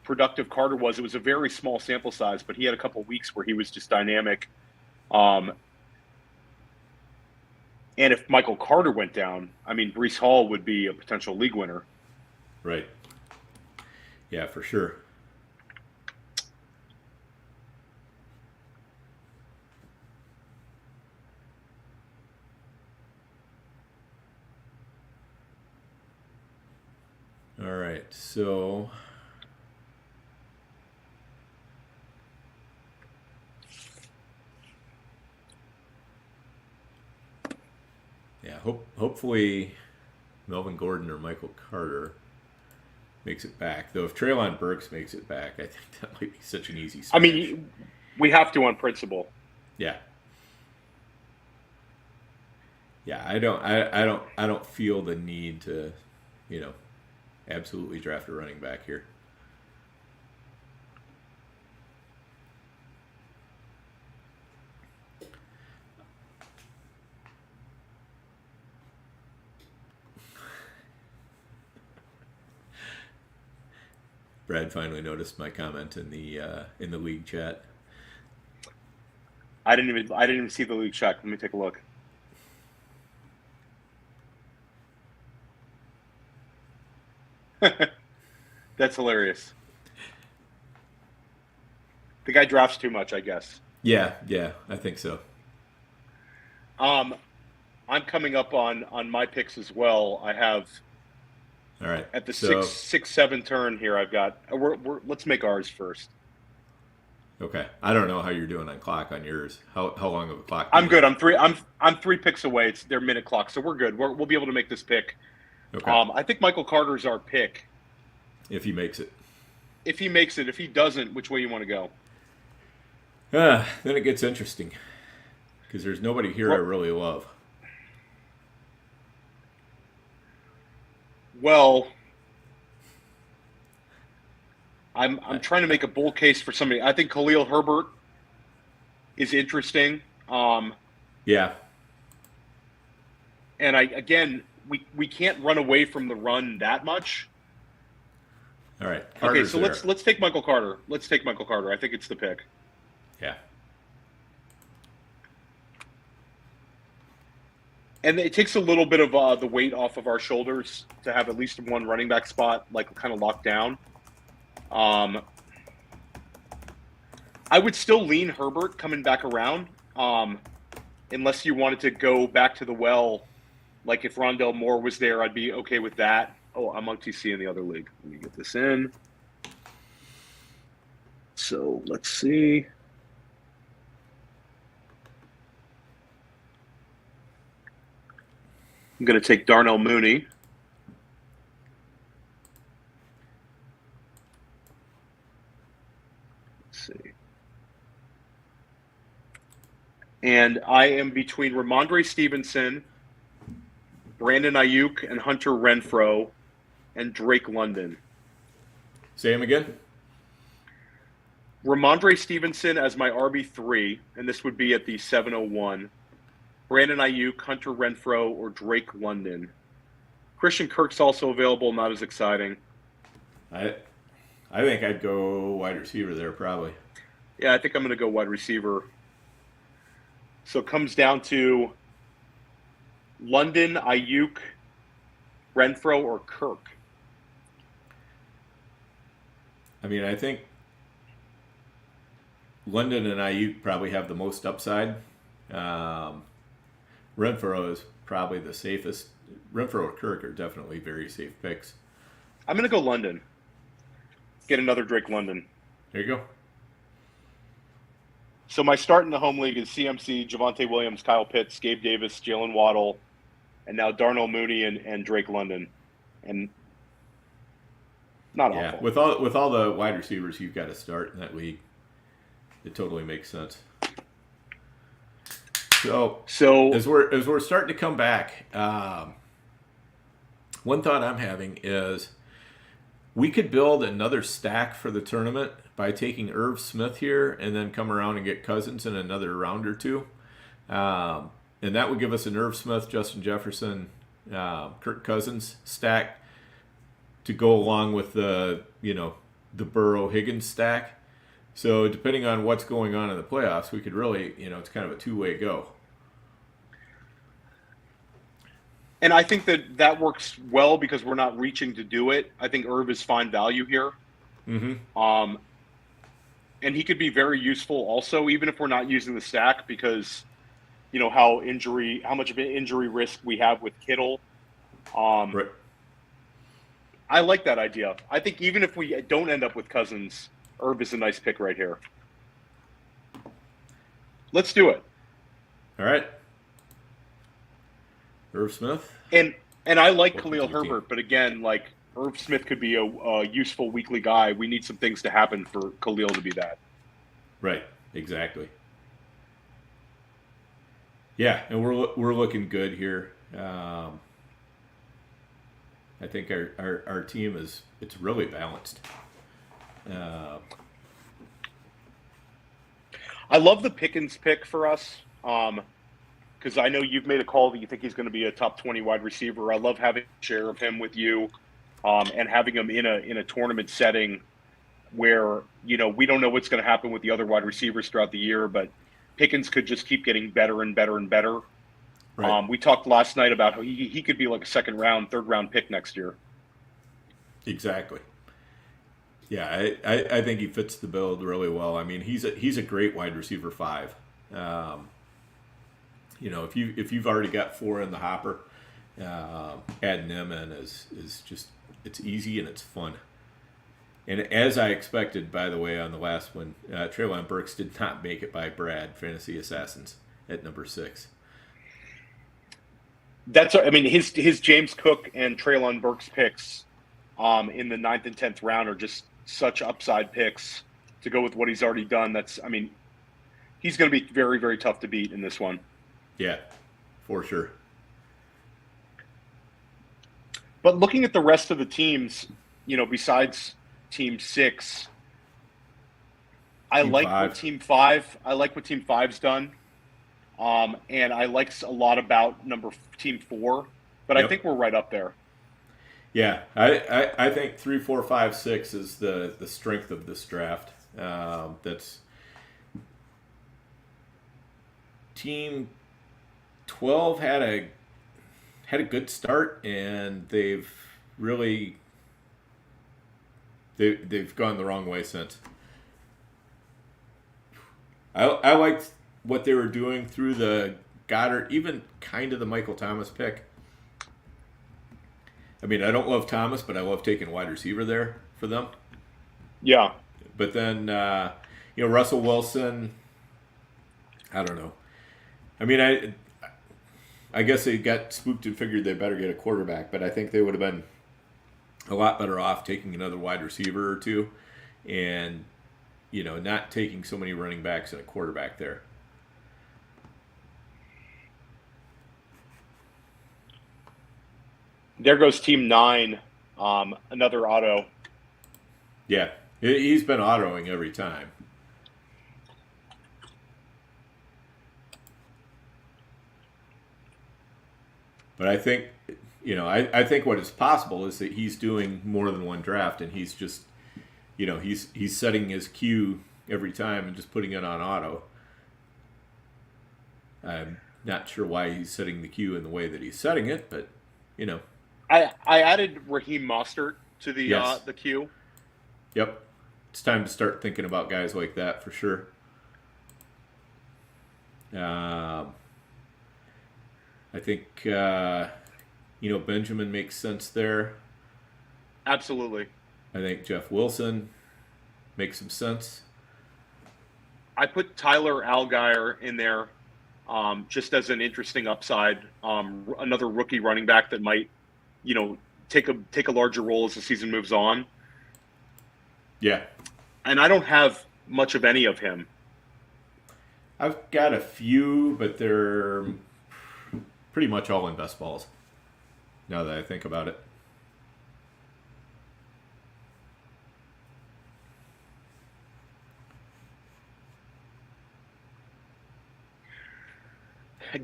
productive Carter was. It was a very small sample size, but he had a couple of weeks where he was just dynamic. And if Michael Carter went down, I mean, Breece Hall would be a potential league winner. Right. Yeah, for sure. All right, so yeah, hopefully Melvin Gordon or Michael Carter makes it back. Though if Treylon Burks makes it back, I think that might be such an easy smash. I mean, we have to on principle. Yeah. Yeah, I don't feel the need to, absolutely draft a running back here. Brad finally noticed my comment in the league chat. I didn't even see the league chat. Let me take a look. That's hilarious. The guy drafts too much, I guess. Yeah, I think so. I'm coming up on my picks as well. I have. All right. At the 6-7 turn here, I've got. Let's make ours first. Okay. I don't know how you're doing on clock on yours. How long of a clock? I'm good. I'm 3 picks away. It's their minute clock, so we're good. We'll be able to make this pick. Okay. I think Michael Carter's our pick. If he makes it. If he makes it. If he doesn't, which way you want to go? Then it gets interesting, because there's nobody here I really love. Well, I'm trying to make a bull case for somebody. I think Khalil Herbert is interesting. Yeah. And we can't run away from the run that much. All right. Carter's okay, so let's take Michael Carter. Let's take Michael Carter. I think it's the pick. Yeah. And it takes a little bit of the weight off of our shoulders to have at least one running back spot kind of locked down. I would still lean Herbert coming back around, unless you wanted to go back to the well. Like if Rondell Moore was there, I'd be okay with that. Oh, I'm OTC in the other league. Let me get this in. So let's see. I'm going to take Darnell Mooney. Let's see. And I am between Ramondre Stevenson, Brandon Ayuk, and Hunter Renfrow, and Drake London. Say him again. Ramondre Stevenson as my RB3, and this would be at the 701. Brandon Ayuk, Hunter Renfrow, or Drake London. Christian Kirk's also available, not as exciting. I I think I'd go wide receiver there probably. Yeah, I think I'm going to go wide receiver. So it comes down to London, Ayuk, Renfro, or Kirk. I mean, I think London and Ayuk probably have the most upside. Um, Renfro is probably the safest. Renfro or Kirk are definitely very safe picks. I'm going to go London. Get another Drake London. There you go. So my start in the home league is CMC, Javonte Williams, Kyle Pitts, Gabe Davis, Jalen Waddle, and now Darnell Mooney and Drake London. And not awful. With all the wide receivers you've got to start in that league, it totally makes sense. So as we're starting to come back, one thought I'm having is we could build another stack for the tournament by taking Irv Smith here and then come around and get Cousins in another round or two. And that would give us an Irv Smith, Justin Jefferson, Kirk Cousins stack to go along with the Burrow Higgins stack. So depending on what's going on in the playoffs, we could really, it's kind of a two-way go. And I think that works well because we're not reaching to do it. I think Irv is fine value here. Mm-hmm. And he could be very useful also, even if we're not using the stack, because how much of an injury risk we have with Kittle. Right. I like that idea. I think even if we don't end up with Cousins, Irv is a nice pick right here. Let's do it. All right. Irv Smith. And I like Khalil Herbert, but again, like Irv Smith could be a useful weekly guy. We need some things to happen for Khalil to be that. Right. Exactly. Yeah, and we're looking good here. I think our team it's really balanced. I love the Pickens pick for us. Because I know you've made a call that you think he's going to be a top 20 wide receiver. I love having a share of him with you, and having him in a tournament setting where we don't know what's going to happen with the other wide receivers throughout the year, but Pickens could just keep getting better and better and better. Right. We talked last night about how he could be like a second round, third round pick next year. Exactly. Yeah, I think he fits the build really well. I mean, he's a great wide receiver 5. If you've already got 4 in the hopper, adding them in is just, it's easy and it's fun. And as I expected, by the way, on the last one, Treylon Burks did not make it by Brad Fantasy Assassins at number 6. His James Cook and Treylon Burks picks in the 9th and 10th round are just such upside picks to go with what he's already done. He's going to be very, very tough to beat in this one. Yeah, for sure. But looking at the rest of the teams, besides Team 6, I like what Team 5's done. And I like a lot about Team 4, but yep. I think we're right up there. Yeah, I think 3, 4, 5, 6 is the strength of this draft. That's Team 12 had a good start, and they've gone the wrong way since. I liked what they were doing through the Goddard, even kind of the Michael Thomas pick. I mean, I don't love Thomas, but I love taking wide receiver there for them. Yeah. But then, Russell Wilson, I don't know. I mean, I guess they got spooked and figured they better get a quarterback, but I think they would have been a lot better off taking another wide receiver or two and, not taking so many running backs and a quarterback there. There goes Team 9, another auto. Yeah, he's been autoing every time. But I think I think what is possible is that he's doing more than one draft, and he's just, he's setting his queue every time and just putting it on auto. I'm not sure why he's setting the queue in the way that he's setting it, but I added Raheem Mostert to the Yes. the queue. Yep, it's time to start thinking about guys like that for sure. I think Benjamin makes sense there. Absolutely. I think Jeff Wilson makes some sense. I put Tyler Algier in there just as an interesting upside. Another rookie running back that might, take a larger role as the season moves on. Yeah. And I don't have much of any of him. I've got a few, but they're pretty much all in best balls, now that I think about it.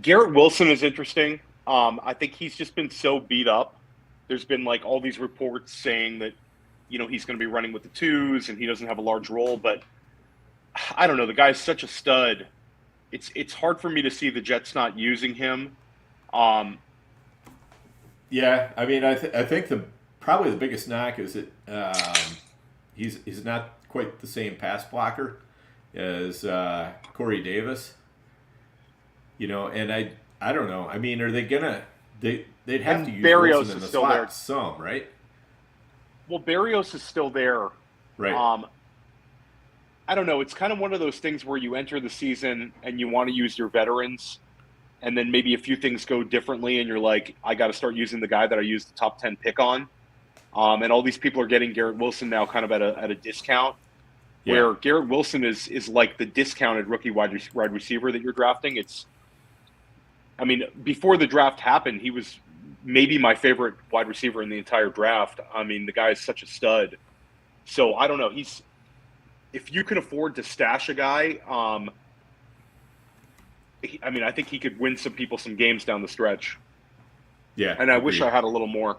Garrett Wilson is interesting. I think he's just been so beat up. There's been like all these reports saying that, he's going to be running with the twos and he doesn't have a large role, but I don't know. The guy's such a stud. It's hard for me to see the Jets not using him. Yeah, I mean, I think probably the biggest knock is that he's not quite the same pass blocker as Corey Davis. And I don't know. I mean, are they gonna they'd have to use Berrios Wilson in is the still slot there. some, right? Well, Berrios is still there. Right. I don't know. It's kind of one of those things where you enter the season and you want to use your veterans, and then maybe a few things go differently, and you're like, I got to start using the guy that I used the top 10 pick on. And all these people are getting Garrett Wilson now kind of at a discount, where Garrett Wilson is like the discounted rookie wide receiver that you're drafting. Before the draft happened, he was maybe my favorite wide receiver in the entire draft. I mean, the guy is such a stud. So I don't know. If you can afford to stash a guy, I think he could win some people some games down the stretch. Yeah. And I wish I had a little more.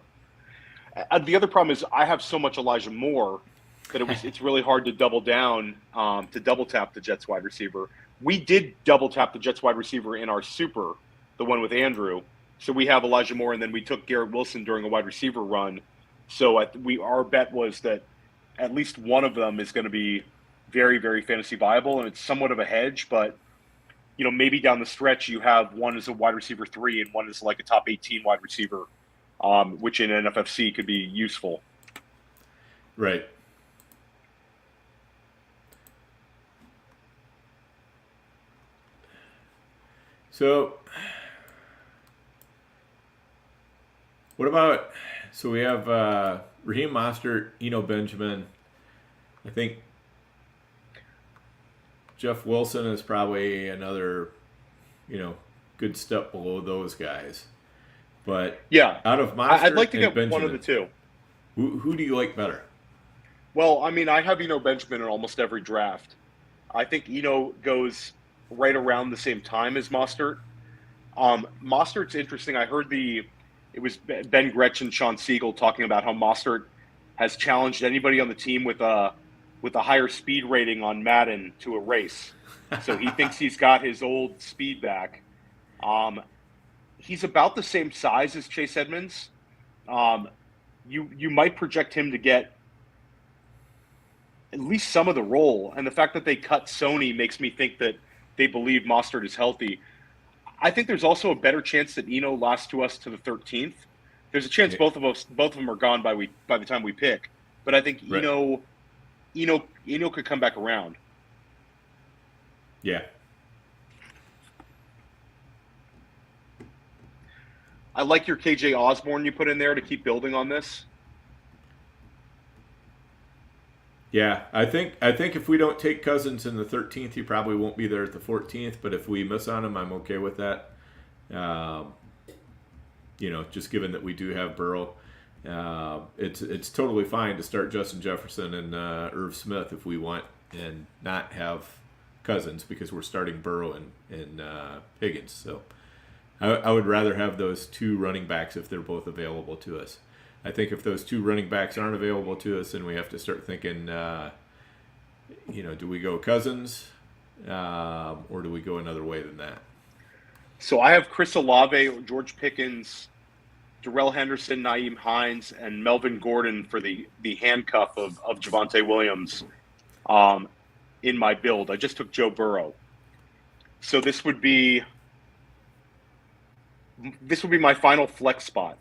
The other problem is I have so much Elijah Moore that it's really hard to double down, to double tap the Jets wide receiver. We did double tap the Jets wide receiver in our super, the one with Andrew. So we have Elijah Moore, and then we took Garrett Wilson during a wide receiver run. So our bet was that at least one of them is going to be very, very fantasy viable, and it's somewhat of a hedge. But maybe down the stretch you have one as a wide receiver 3 and one as like a top 18 wide receiver, which in NFFC could be useful. Right. So, what about? So we have Raheem Mostert, Benjamin. I think Jeff Wilson is probably another, good step below those guys. But yeah, out of Mostert I'd like to get Benjamin, one of the two. Who do you like better? Well, I have Benjamin in almost every draft. I think goes right around the same time as Mostert. Mostert's interesting. I heard it was Ben Gretchen, Sean Siegel talking about how Mostert has challenged anybody on the team with a higher speed rating on Madden to a race. So he thinks he's got his old speed back. He's about the same size as Chase Edmonds. You might project him to get at least some of the role, and the fact that they cut Sony makes me think that they believe Mostert is healthy. I think there's also a better chance that Eno lasts to us to the 13th. There's a chance both of them are gone by the time we pick, but I think right. Eno could come back around. Yeah. I like your KJ Osborne you put in there to keep building on this. Yeah, I think if we don't take Cousins in the 13th, he probably won't be there at the 14th. But if we miss on him, I'm okay with that. Just given that we do have Burrow, it's totally fine to start Justin Jefferson and Irv Smith if we want, and not have Cousins because we're starting Burrow and Higgins. So I would rather have those two running backs if they're both available to us. I think if those two running backs aren't available to us, then we have to start thinking, do we go Cousins or do we go another way than that? So I have Chris Olave, George Pickens, Darrell Henderson, Nyheim Hines, and Melvin Gordon for the handcuff of Javonte Williams in my build. I just took Joe Burrow. So this would be my final flex spot.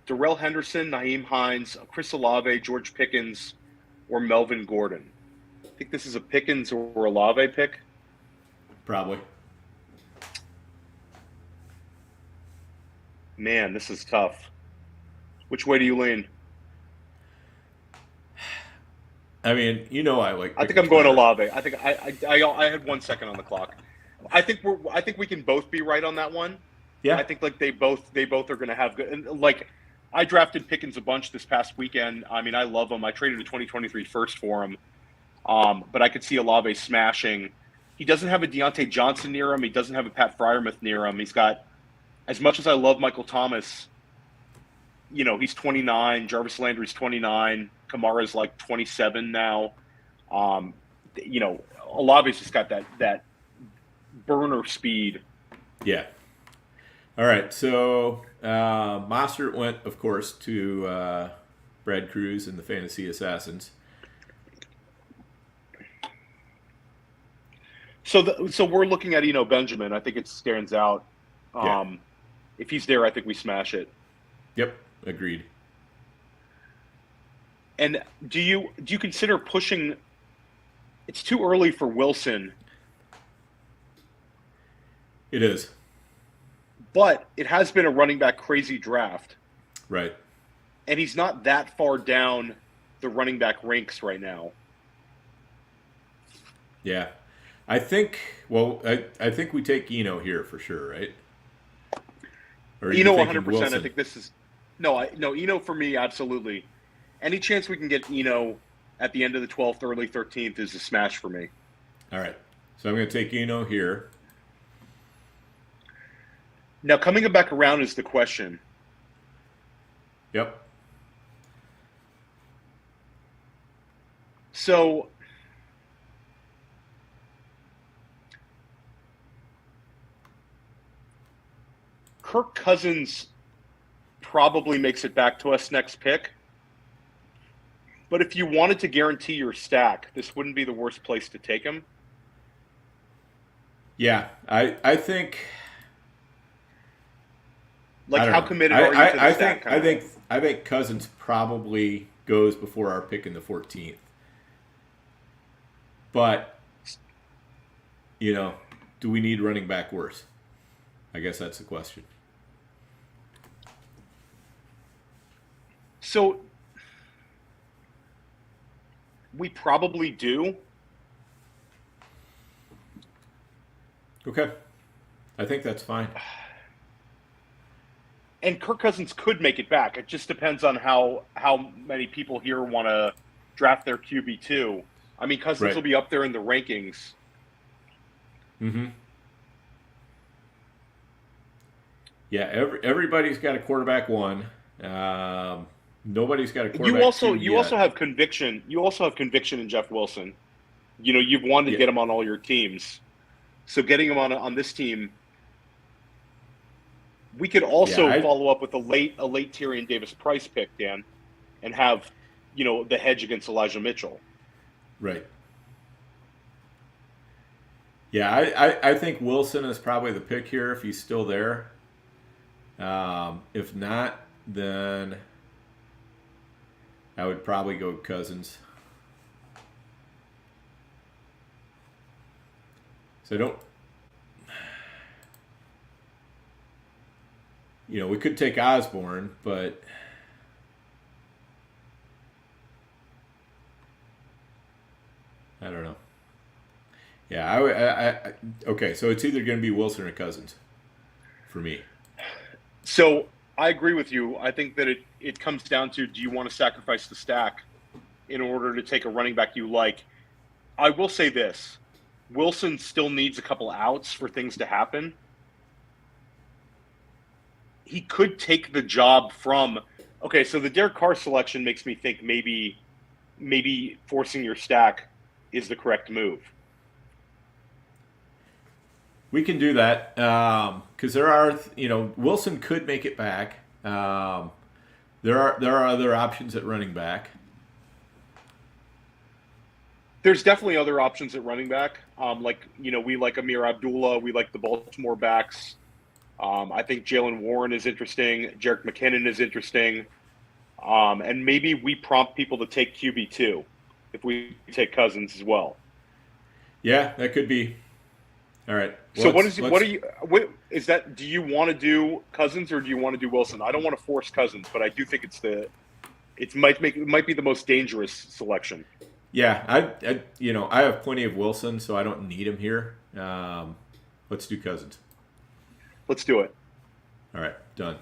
Darrell Henderson, Nyheim Hines, Chris Olave, George Pickens, or Melvin Gordon. I think this is a Pickens or Olave pick. Probably. Man, this is tough. Which way do you lean? I mean, I think I'm going Olave. I think I had 1 second on the clock. I think we can both be right on that one. Yeah. I think they both are going to have good. And I drafted Pickens a bunch this past weekend. I mean, I love him. I traded a 2023 first for him. But I could see Olave smashing. He doesn't have a Deontay Johnson near him. He doesn't have a Pat Freiermuth near him. He's got, as much as I love Michael Thomas, he's 29. Jarvis Landry's 29. Kamara's 27 now. Olave's just got that burner speed. Yeah. All right. So Mostert went, of course, to Brad Cruz and the Fantasy Assassins. So we're looking at Benjamin. I think it stands out. If he's there, I think we smash it. Yep, agreed. And do you consider pushing? It's too early for Wilson. It is. But it has been a running back crazy draft. Right. And he's not that far down the running back ranks right now. Yeah. I think we take Eno here for sure, right? Or Eno 100%. Wilson? I think this is no Eno for me, absolutely. Any chance we can get Eno at the end of the 12th, early 13th is a smash for me. All right. So I'm going to take Eno here. Now, coming back around is the question. Yep. So, Kirk Cousins probably makes it back to us next pick. But if you wanted to guarantee your stack, this wouldn't be the worst place to take him. Yeah, I think. How committed are you to the stack? I think Cousins probably goes before our pick in the 14th. But, do we need running back worse? I guess that's the question. So, we probably do. Okay. I think that's fine. And Kirk Cousins could make it back. It just depends on how many people here want to draft their QB2. I mean, Cousins will be up there in the rankings. Mm-hmm. Yeah, everybody's got a quarterback one. Nobody's got a quarterback two You also have conviction. You also have conviction in Jeff Wilson. You've wanted to get him on all your teams. So getting him on this team. We could also follow up with a late Tyrion Davis-Price pick, Dan, and have, the hedge against Elijah Mitchell. Right. Yeah, I think Wilson is probably the pick here if he's still there. If not, then I would probably go Cousins. So I don't. We could take Osborne, but I don't know. Yeah, okay, so it's either going to be Wilson or Cousins for me. So I agree with you. I think that it comes down to, do you want to sacrifice the stack in order to take a running back you like? I will say this. Wilson still needs a couple outs for things to happen. he could take the job from. Okay, so the Derek Carr selection makes me think maybe forcing your stack is the correct move. We can do that because there are, Wilson could make it back. There are other options at running back. There's definitely other options at running back. We like Amir Abdullah. We like the Baltimore backs. I think Jalen Warren is interesting. Jerick McKinnon is interesting. And maybe we prompt people to take QB2 if we take Cousins as well. Yeah, that could be. All right. So do you want to do Cousins or do you want to do Wilson? I don't want to force Cousins, but I do think it might be the most dangerous selection. Yeah, I have plenty of Wilson, so I don't need him here. Let's do Cousins. Let's do it. All right, done.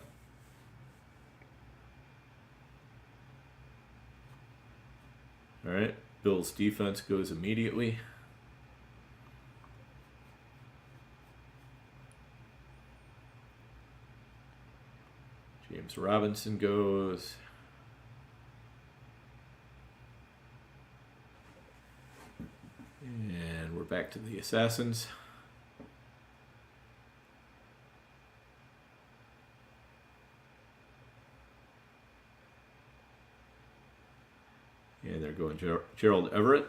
All right, Bills defense goes immediately. James Robinson goes. And we're back to the Assassins. And they're going Gerald Everett.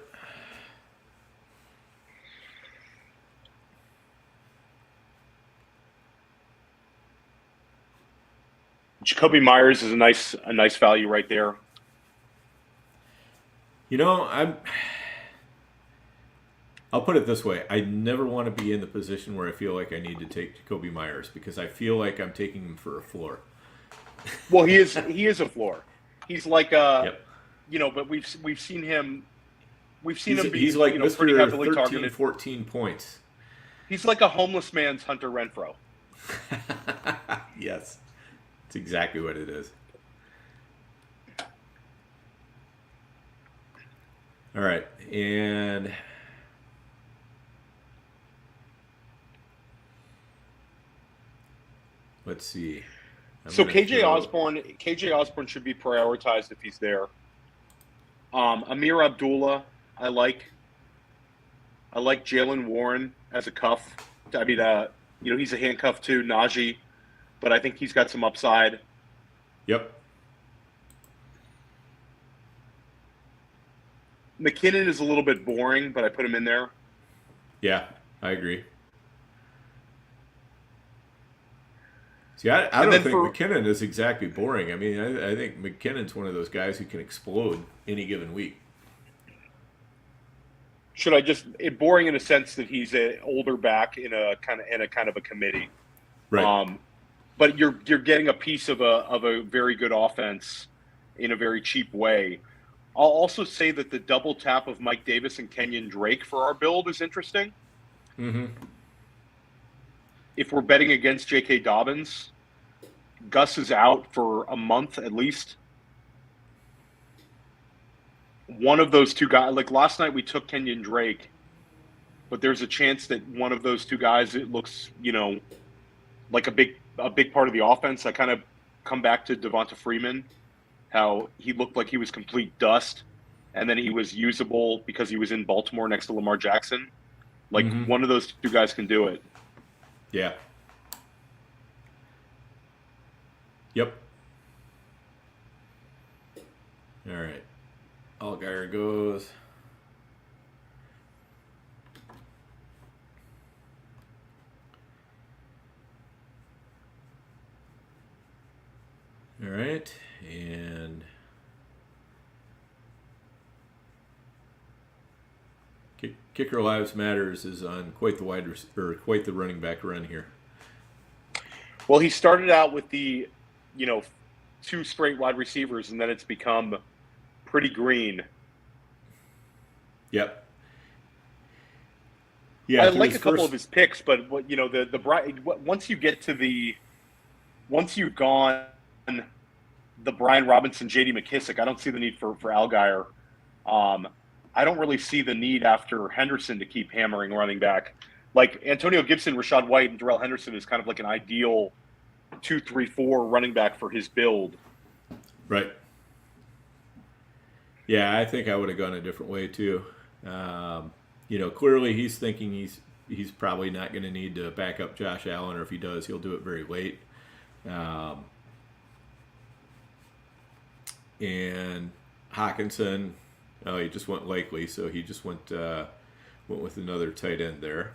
Jacoby Myers is a nice value right there. I'll put it this way. I never want to be in the position where I feel like I need to take Jacoby Myers because I feel like I'm taking him for a floor. Well, he is a floor. He's like yep. But we've seen him him be he's like Mr. pretty heavily 13, targeted. 14 points. He's like a homeless man's Hunter Renfrow. Yes. That's exactly what it is. All right. And let's see. So KJ Osborne should be prioritized if he's there. Amir Abdullah, I like Jalen Warren as a cuff. I mean, he's a handcuff too, Najee, but I think he's got some upside. Yep. McKinnon is a little bit boring, but I put him in there. Yeah, I agree. See, I don't think McKinnon is exactly boring. I mean, I think McKinnon's one of those guys who can explode any given week. Should I just boring in a sense that he's an older back in a kind of a committee, right? But you're getting a piece of a very good offense in a very cheap way. I'll also say that the double tap of Mike Davis and Kenyon Drake for our build is interesting. Mm-hmm. If we're betting against J.K. Dobbins, Gus is out for a month at least. One of those two guys, like last night we took Kenyon Drake, but there's a chance that one of those two guys, it looks, like a big part of the offense. I kind of come back to Devonta Freeman, how he looked like he was complete dust, and then he was usable because he was in Baltimore next to Lamar Jackson. Like one of those two guys can do it. Yeah. Yep. All right. Allgaier goes. All right. And Kicker Lives Matters is on quite the running back run here. Well, he started out with the, two straight wide receivers, and then it's become pretty green. Yep. Yeah, I like a couple of his picks, but once you've gone the Brian Robinson, J.D. McKissick, I don't see the need for Allgaier. I don't really see the need after Henderson to keep hammering running back. Like Antonio Gibson, Rashad White, and Darrell Henderson is kind of like an ideal 2, 3, 4 running back for his build. Right. Yeah, I think I would have gone a different way too. Clearly he's thinking he's probably not going to need to back up Josh Allen, or if he does, he'll do it very late. And Hawkinson, he just went likely, so he just went with another tight end there.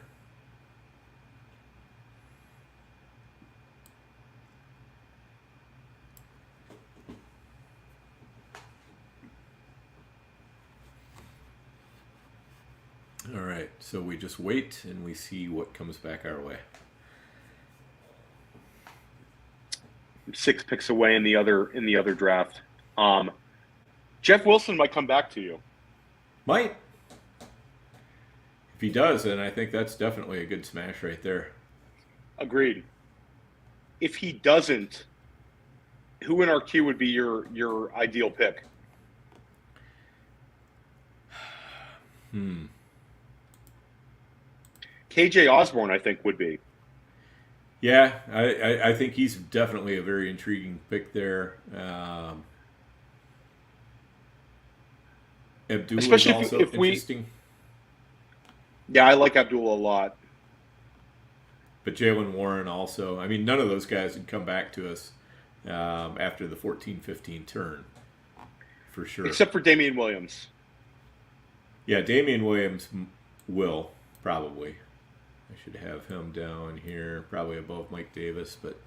All right, so we just wait and we see what comes back our way. 6 picks away in the other draft. Jeff Wilson might come back to you. Might. If he does, then I think that's definitely a good smash right there. Agreed. If he doesn't, who in our queue would be your ideal pick? KJ Osborne, I think, would be. Yeah, I think he's definitely a very intriguing pick there. Abdullah Especially is also if interesting. Yeah, I like Abdullah a lot. But Jalen Warren also. I mean, none of those guys would come back to us after the 14-15 turn, for sure. Except for Damian Williams. Yeah, Damian Williams will, probably. I should have him down here, probably above Mike Davis, but...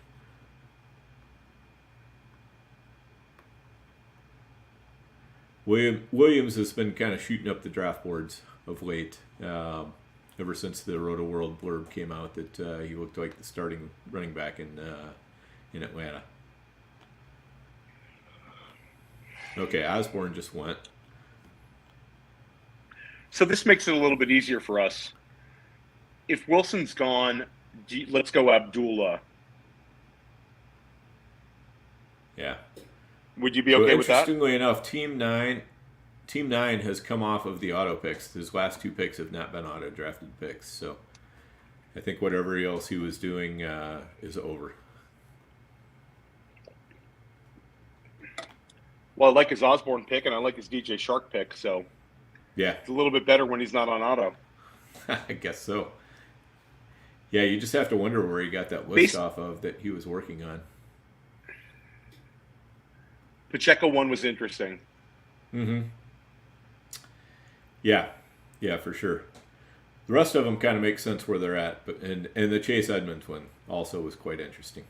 Williams has been kind of shooting up the draft boards of late, ever since the Roto World blurb came out that he looked like the starting running back in Atlanta. Okay, Osborne just went. So this makes it a little bit easier for us. If Wilson's gone, let's go Abdullah. Yeah. Would you be okay with that? Interestingly enough, Team 9 has come off of the auto picks. His last 2 picks have not been auto drafted picks. So I think whatever else he was doing is over. Well, I like his Osborne pick, and I like his DJ Shark pick. So yeah, it's a little bit better when he's not on auto. I guess so. Yeah, you just have to wonder where he got that list off of that he was working on. Pacheco one was interesting. Mm-hmm. Yeah, for sure. The rest of them kind of make sense where they're at, but and the Chase Edmonds one also was quite interesting.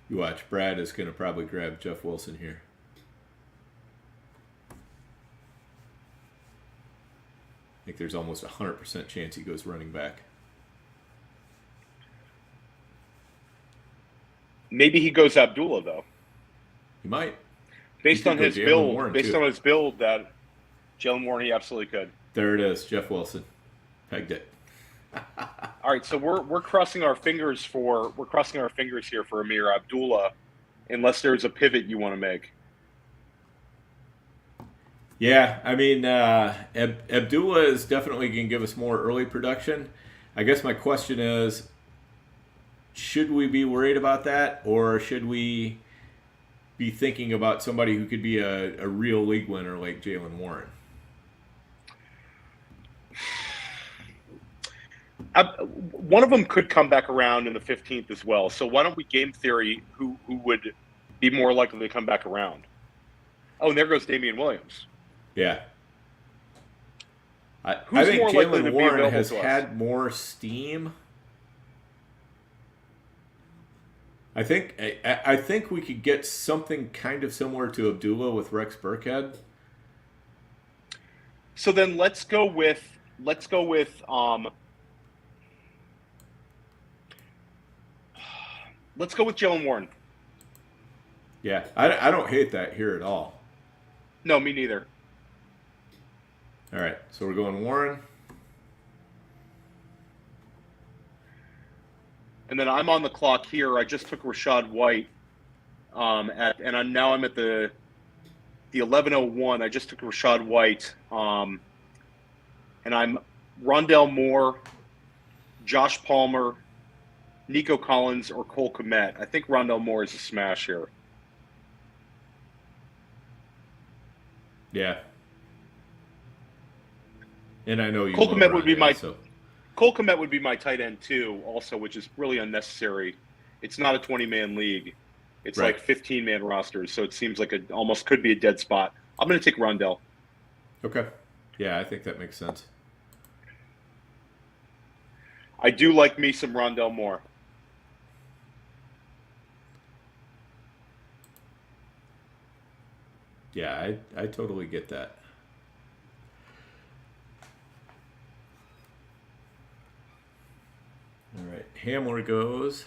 You watch, Brad is going to probably grab Jeff Wilson here. I think there's almost 100% chance he goes running back. Maybe he goes Abdullah though. He might. Based on his build, that Jalen Warren, he absolutely could. There it is, Jeff Wilson. Pegged it. All right, so we're crossing our fingers here for Amir Abdullah, unless there's a pivot you want to make. Yeah, I mean, Abdullah is definitely going to give us more early production. I guess my question is, should we be worried about that, or should we be thinking about somebody who could be a real league winner like Jalen Warren? One of them could come back around in the 15th as well. So why don't we game theory who would be more likely to come back around? Oh, and there goes Damian Williams. Yeah. I think Jalen Warren has had more steam. I think we could get something kind of similar to Abdullah with Rex Burkhead. So then let's go with Jalen Warren. Yeah, I don't hate that here at all. No, me neither. All right, so we're going Warren. And then I'm on the clock here. I just took Rachaad White, I'm at the the 1101, I just took Rashad White, and I'm Rondell Moore, Josh Palmer, Nico Collins, or Cole Kmet. I think Rondell Moore is a smash here. Yeah. And I know you Cole love Kmet would be Rondale, so. Cole Kmet would be my tight end too, also, which is really unnecessary. It's not a 20-man league. It's Right. like 15-man rosters, so it seems like it almost could be a dead spot. I'm going to take Rondell. Okay. Yeah, I think that makes sense. I do like me some Rondell Moore. Yeah, I totally get that. All right, Hamler goes.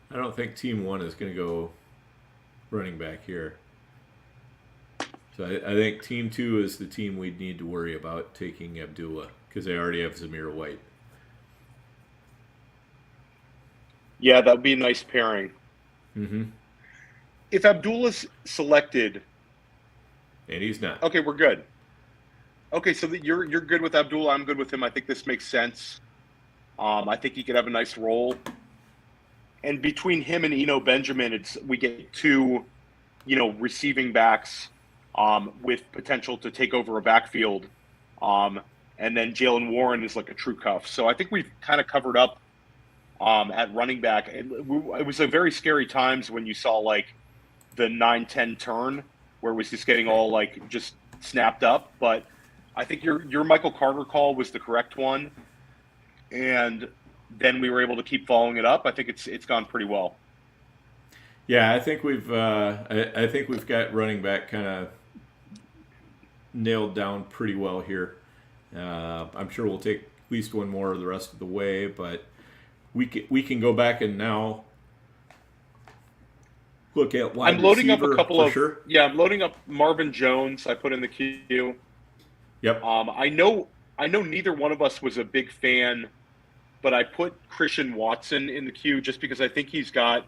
I don't think Team 1 is going to go running back here. So I think Team 2 is the team we'd need to worry about taking Abdullah because they already have Zamir White. Yeah, that would be a nice pairing. Mm-hmm. If Abdullah's selected, And he's not. okay, we're good. Okay, so you're good with Abdullah. I'm good with him. I think this makes sense. I think he could have a nice role. And between him and Eno Benjamin, we get two, receiving backs with potential to take over a backfield. And then Jalen Warren is like a true cuff. So I think we've kind of covered up at running back. It was a very scary times when you saw like the 9-10 turn where it was just getting all like just snapped up. But I think your Michael Carter call was the correct one. And then we were able to keep following it up. I think it's gone pretty well. Yeah, I think we've got running back kind of nailed down pretty well here. I'm sure we'll take at least one more the rest of the way, but we can go back and now look at wide I'm loading up receiver a couple of sure. Yeah, I'm loading up Marvin Jones. I put in the queue. Yep. I know neither one of us was a big fan, but I put Christian Watson in the queue just because I think he's got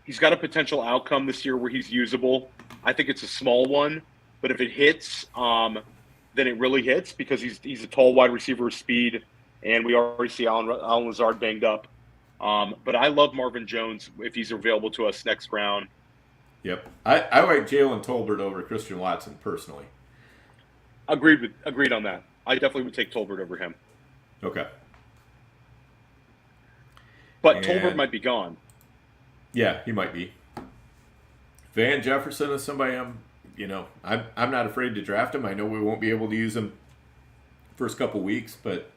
a potential outcome this year where he's usable. I think it's a small one, but if it hits, then it really hits because he's a tall wide receiver with speed, and we already see Allen Lazard banged up. But I love Marvin Jones if he's available to us next round. Yep. I like Jalen Tolbert over Christian Watson personally. Agreed on that. I definitely would take Tolbert over him. Okay. But Tolbert might be gone. Yeah, he might be. Van Jefferson is somebody I'm not afraid to draft him. I know we won't be able to use him first couple weeks, but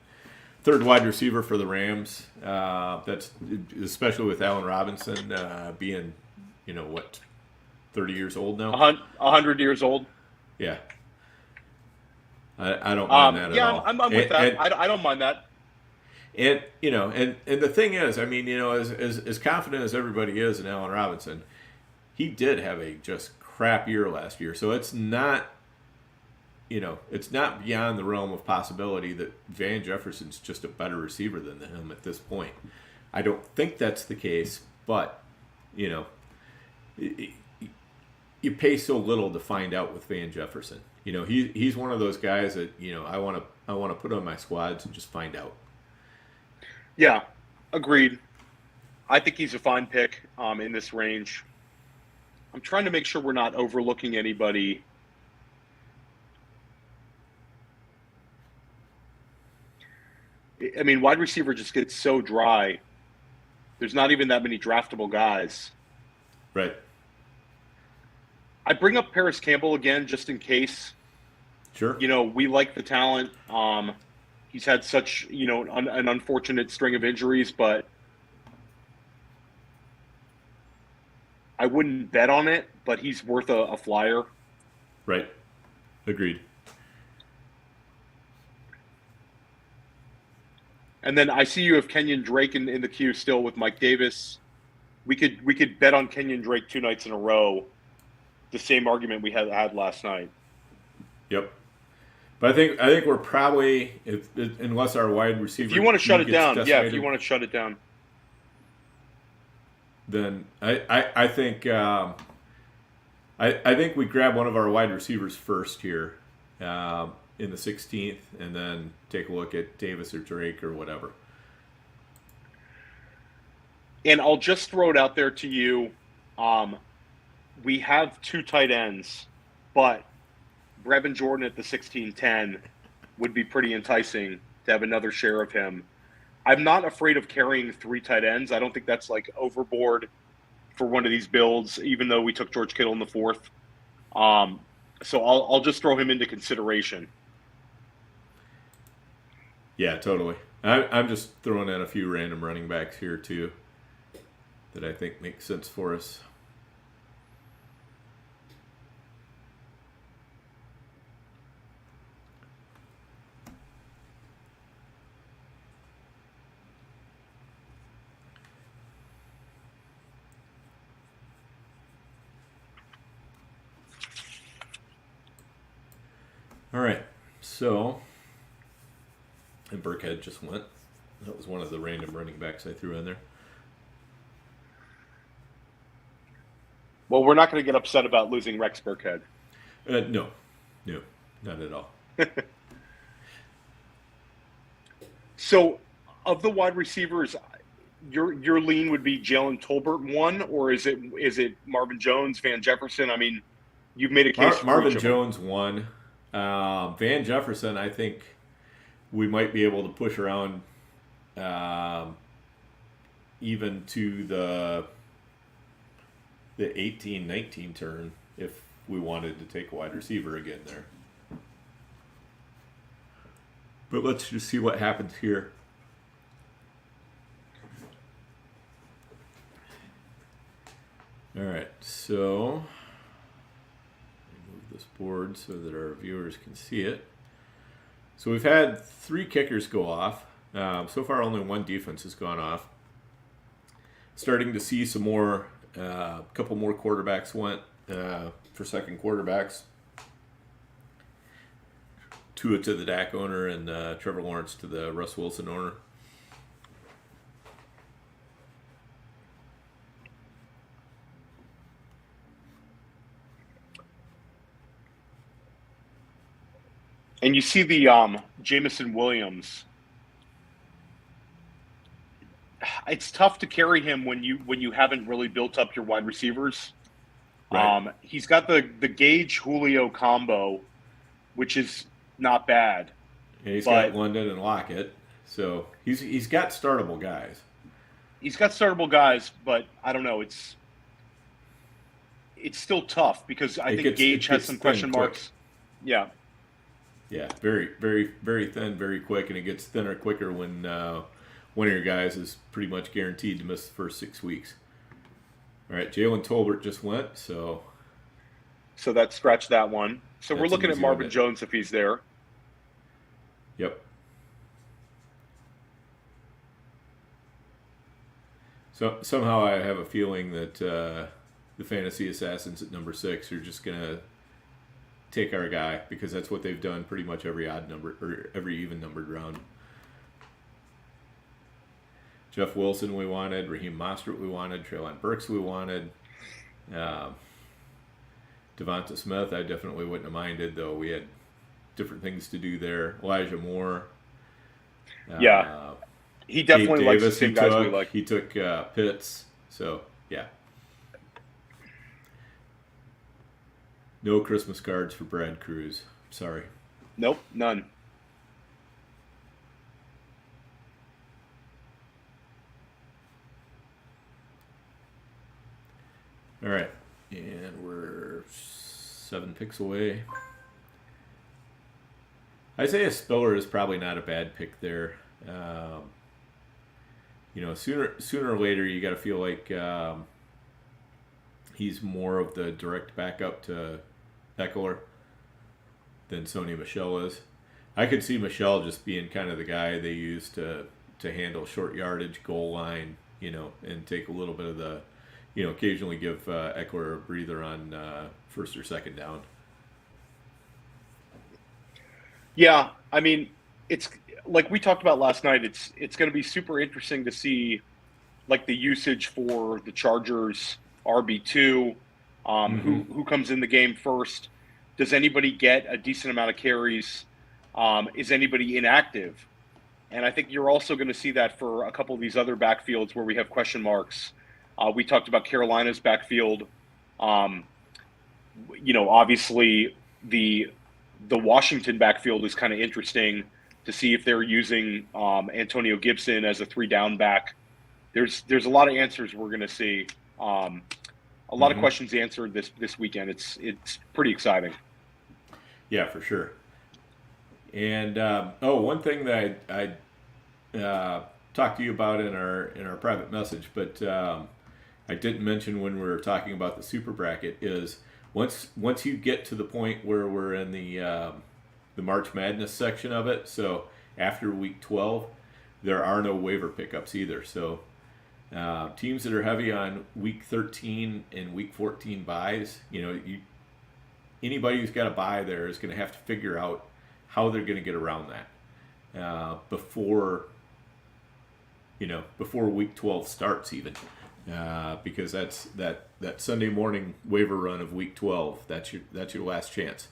third wide receiver for the Rams. That's especially with Allen Robinson being, 30 years old now. 100 years old. Yeah. I don't mind that at all. Yeah, I'm with that. I don't mind that. And and the thing is, as confident as everybody is in Allen Robinson, he did have a just crap year last year. So it's not, it's not beyond the realm of possibility that Van Jefferson's just a better receiver than him at this point. I don't think that's the case, but you pay so little to find out with Van Jefferson. He's one of those guys that I want to put on my squads and just find out. Yeah, agreed. I think he's a fine pick in this range. I'm trying to make sure we're not overlooking anybody. I mean, wide receiver just gets so dry. There's not even that many draftable guys. Right. I bring up Paris Campbell again just in case. Sure. We like the talent. He's had such, an unfortunate string of injuries, but I wouldn't bet on it, but he's worth a flyer. Right. Agreed. And then I see you have Kenyon Drake in the queue still with Mike Davis. We could bet on Kenyon Drake 2 nights in a row. The same argument we had last night. Yep. But I think we're probably, unless our wide receiver, if you want to shut it down, decimated, if you want to shut it down, then I think I think we grab one of our wide receivers first here in the 16th, and then take a look at Davis or Drake or whatever. And I'll just throw it out there to you. We have 2 tight ends, but Brevin Jordan at the 16-10 would be pretty enticing to have another share of him. I'm not afraid of carrying 3 tight ends. I don't think that's like overboard for one of these builds, even though we took George Kittle in the 4th. So I'll just throw him into consideration. Yeah, totally. I'm just throwing in a few random running backs here too that I think make sense for us. All right, so, and Burkhead just went. That was one of the random running backs I threw in there. Well, we're not going to get upset about losing Rex Burkhead. No, not at all. So, of the wide receivers, your lean would be Jalen Tolbert 1, or is it Marvin Jones, Van Jefferson? I mean, you've made a case for Marvin Jones 1. Van Jefferson, I think we might be able to push around even to the 18-19 turn if we wanted to take a wide receiver again there. But let's just see what happens here. All right, so this board so that our viewers can see it. So we've had 3 kickers go off. So far, only 1 defense has gone off. Starting to see some more, a couple more quarterbacks went for second quarterbacks. Tua to the Dak owner and Trevor Lawrence to the Russ Wilson owner. And you see the Jameson Williams. It's tough to carry him when you haven't really built up your wide receivers. Right. He's got the Gage Julio combo, which is not bad. Yeah, he's got London and Lockett, so he's got startable guys. He's got startable guys, but I don't know. It's still tough because I think Gage has some question marks. Yeah. Yeah, very, very, very thin, very quick, and it gets thinner quicker when one of your guys is pretty much guaranteed to miss the first 6 weeks. All right, Jalen Tolbert just went, so that scratched that one. So we're looking at Marvin Jones if he's there. Yep. So somehow I have a feeling that the fantasy assassins at number 6 are just gonna take our guy because that's what they've done pretty much every odd number or every even numbered round. Jeff Wilson we wanted, Raheem Mostert we wanted, Treylon Burks we wanted, Devonta Smith I definitely wouldn't have minded, though we had different things to do there. Elijah Moore. Yeah. He definitely likes the same guys we like. He took Pitts, so yeah. No Christmas cards for Brad Cruz. Sorry. Nope, none. All right, and we're 7 picks away. Isaiah Spiller is probably not a bad pick there. Sooner or later you got to feel like he's more of the direct backup to Eckler than Sony Michel is. I could see Michel just being kind of the guy they use to to handle short yardage, goal line, and take a little bit of the, occasionally give Eckler a breather on first or second down. Yeah, I mean, it's like we talked about last night. It's going to be super interesting to see like the usage for the Chargers RB2. Who comes in the game first? Does anybody get a decent amount of carries? Is anybody inactive? And I think you're also going to see that for a couple of these other backfields where we have question marks. We talked about Carolina's backfield. Obviously the Washington backfield is kind of interesting to see if they're using Antonio Gibson as a 3-down back. There's a lot of answers we're going to see. A lot of questions answered this weekend. It's pretty exciting. Yeah, for sure. And one thing that I talked to you about in our private message, but I didn't mention when we were talking about the Super Bracket is once you get to the point where we're in the March Madness section of it, so after week 12, there are no waiver pickups either. So teams that are heavy on week 13 and week 14 buys, anybody who's got a buy there is going to have to figure out how they're going to get around that before week 12 starts even. Because that's that Sunday morning waiver run of week 12. That's your last chance.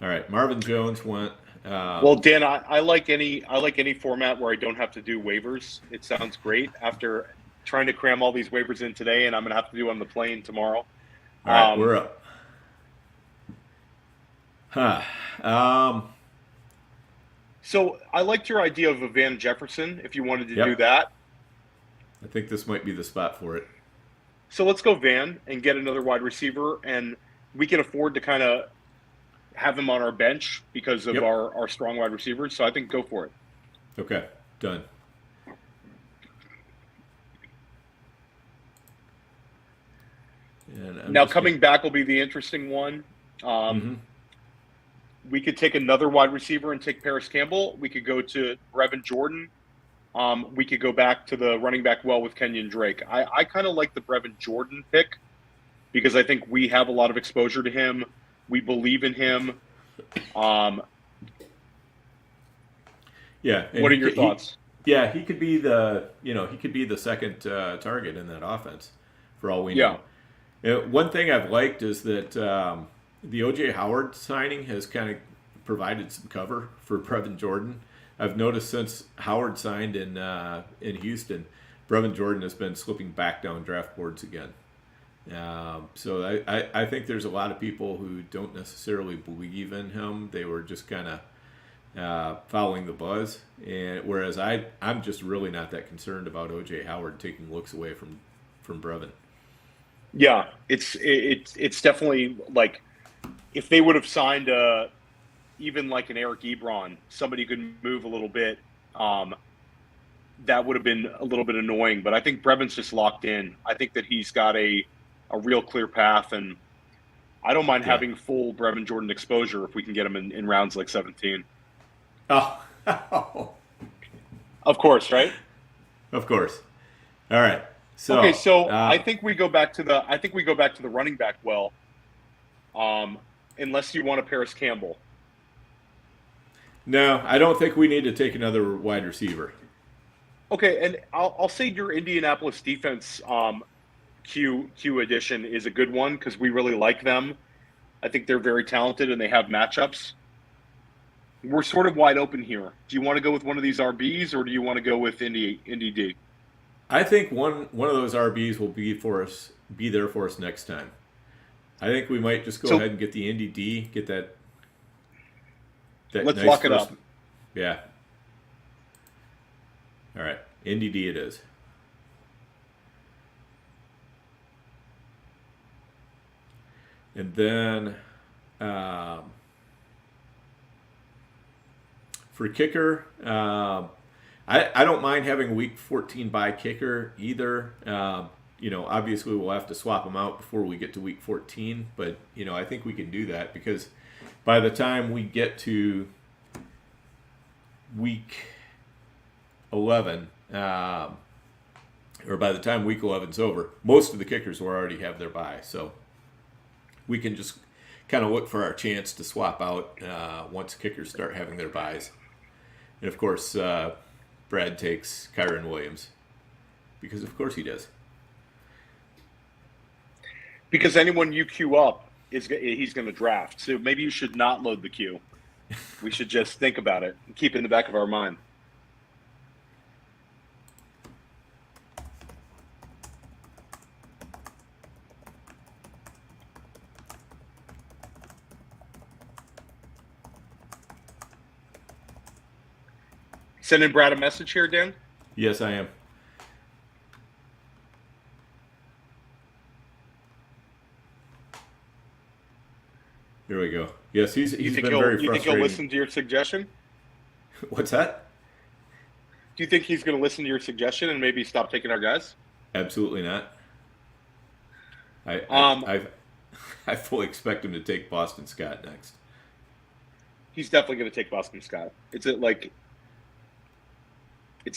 All right, Marvin Jones went. Well, Dan, I like any format where I don't have to do waivers. It sounds great after trying to cram all these waivers in today, and I'm gonna have to do on the plane tomorrow. All right, we're up. So I liked your idea of a Van Jefferson. If you wanted to do that. I think this might be the spot for it. So let's go Van and get another wide receiver, and we can afford to kind of have him on our bench because of our strong wide receivers. So I think go for it. Okay, done. And now coming back will be the interesting one. We could take another wide receiver and take Paris Campbell. We could go to Brevin Jordan. We could go back to the running back well with Kenyon Drake. I kind of like the Brevin Jordan pick because I think we have a lot of exposure to him. We believe in him. Yeah. What are your thoughts? He could be the second target in that offense for all we know. One thing I've liked is that the O.J. Howard signing has kind of provided some cover for Brevin Jordan. I've noticed since Howard signed in Houston, Brevin Jordan has been slipping back down draft boards again. So I think there's a lot of people who don't necessarily believe in him. They were just kind of following the buzz. And whereas I'm just really not that concerned about O.J. Howard taking looks away from Brevin. Yeah, it's definitely like if they would have signed even like an Eric Ebron, somebody could move a little bit, that would have been a little bit annoying. But I think Brevin's just locked in. I think that he's got a real clear path, and I don't mind having full Brevin Jordan exposure if we can get him in rounds like 17. Oh. Of course, right? Of course. All right. So, okay, so I think we go back to the running back well, unless you want a Paris Campbell. No, I don't think we need to take another wide receiver. Okay, and I'll say your Indianapolis defense Q edition is a good one because we really like them. I think they're very talented and they have matchups. We're sort of wide open here. Do you want to go with one of these RBs or do you want to go with Indy D? I think one of those RBs will be there for us next time. I think we might just go ahead and get the Indy D, get that let's nice lock it up. Yeah. All right, Indy D it is. And then for kicker, I don't mind having a week 14 bye kicker either. Obviously we'll have to swap them out before we get to week 14, but I think we can do that because by the time we get to week 11, or by the time week 11's over, most of the kickers will already have their bye. So we can just kind of look for our chance to swap out once kickers start having their byes. And of course, Brad takes Kyron Williams because of course he does. Because anyone you queue up he's going to draft. So maybe you should not load the queue. We should just think about it and keep it in the back of our mind. Sending Brad a message here, Dan? Yes, I am. Here we go. Yes, he's been very frustrating. You think he'll listen to your suggestion? What's that? Do you think he's going to listen to your suggestion and maybe stop taking our guys? Absolutely not. I fully expect him to take Boston Scott next. He's definitely going to take Boston Scott. It's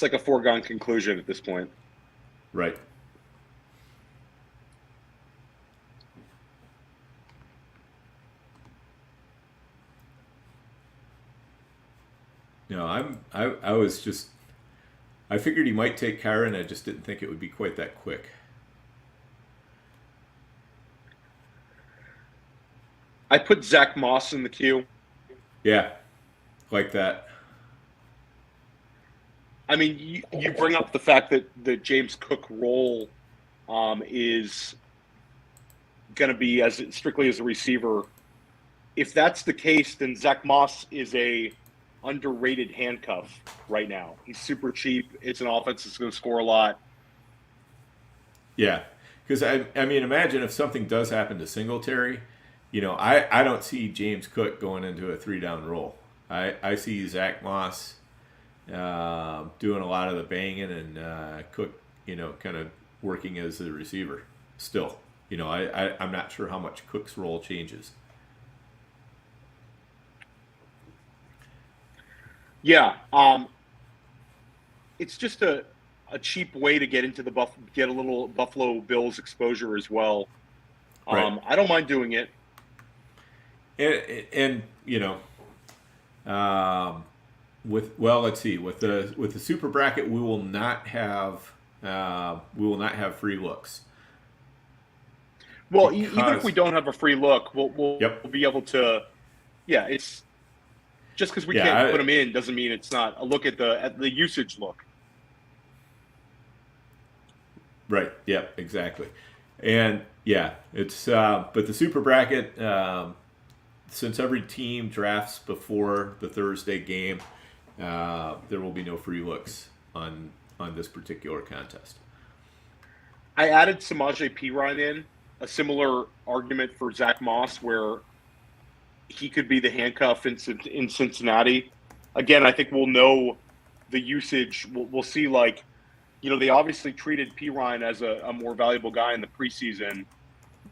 like a foregone conclusion at this point. Right. No, I figured he might take Kyron. I just didn't think it would be quite that quick. I put Zach Moss in the queue. Yeah, like that. I mean, you bring up the fact that the James Cook role is going to be strictly as a receiver. If that's the case, then Zach Moss is a underrated handcuff right now. He's super cheap. It's an offense that's going to score a lot. Yeah, because I mean, imagine if something does happen to Singletary. I don't see James Cook going into a 3-down roll. I see Zach Moss doing a lot of the banging and Cook, kind of working as the receiver still. I'm not sure how much Cook's role changes. Yeah, it's just a cheap way to get into get a little Buffalo Bills exposure as well. Right. I don't mind doing it. And let's see, with the Super Bracket, we will not have free looks. Well, even if we don't have a free look, we'll be able to. Yeah, it's just because we can't put them in doesn't mean it's not a look at the usage look. Right. Yeah. Exactly. And yeah, it's but the Super Bracket. Since every team drafts before the Thursday game, there will be no free looks on this particular contest. I added Samaje Perine in, a similar argument for Zach Moss, where he could be the handcuff in Cincinnati. Again, I think we'll know the usage. We'll see, they obviously treated Perine as a more valuable guy in the preseason.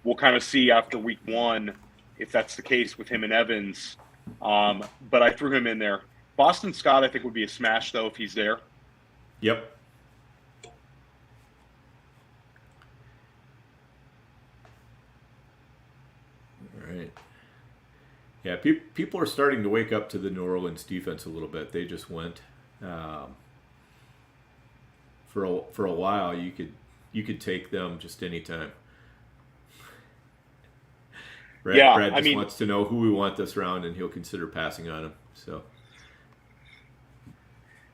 We'll kind of see after week 1 if that's the case with him and Evans. But I threw him in there. Boston Scott, I think, would be a smash, though, if he's there. Yep. All right. Yeah, people are starting to wake up to the New Orleans defense a little bit. They just went. For a while, you could take them just anytime. Brad just wants to know who we want this round, and he'll consider passing on him. So,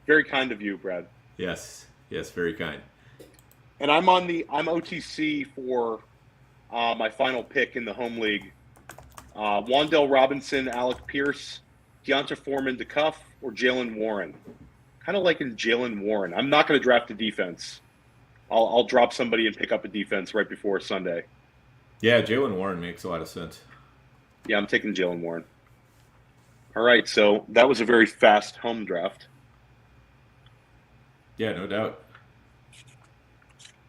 very kind of you, Brad. Yes, very kind. And I'm OTC for my final pick in the home league. Wan'Dale Robinson, Alec Pierce, Deonta Foreman to cuff, or Jalen Warren. Kind of liking Jalen Warren. I'm not going to draft a defense. I'll drop somebody and pick up a defense right before Sunday. Yeah, Jalen Warren makes a lot of sense. Yeah, I'm taking Jalen Warren. All right, so that was a very fast home draft. Yeah, no doubt.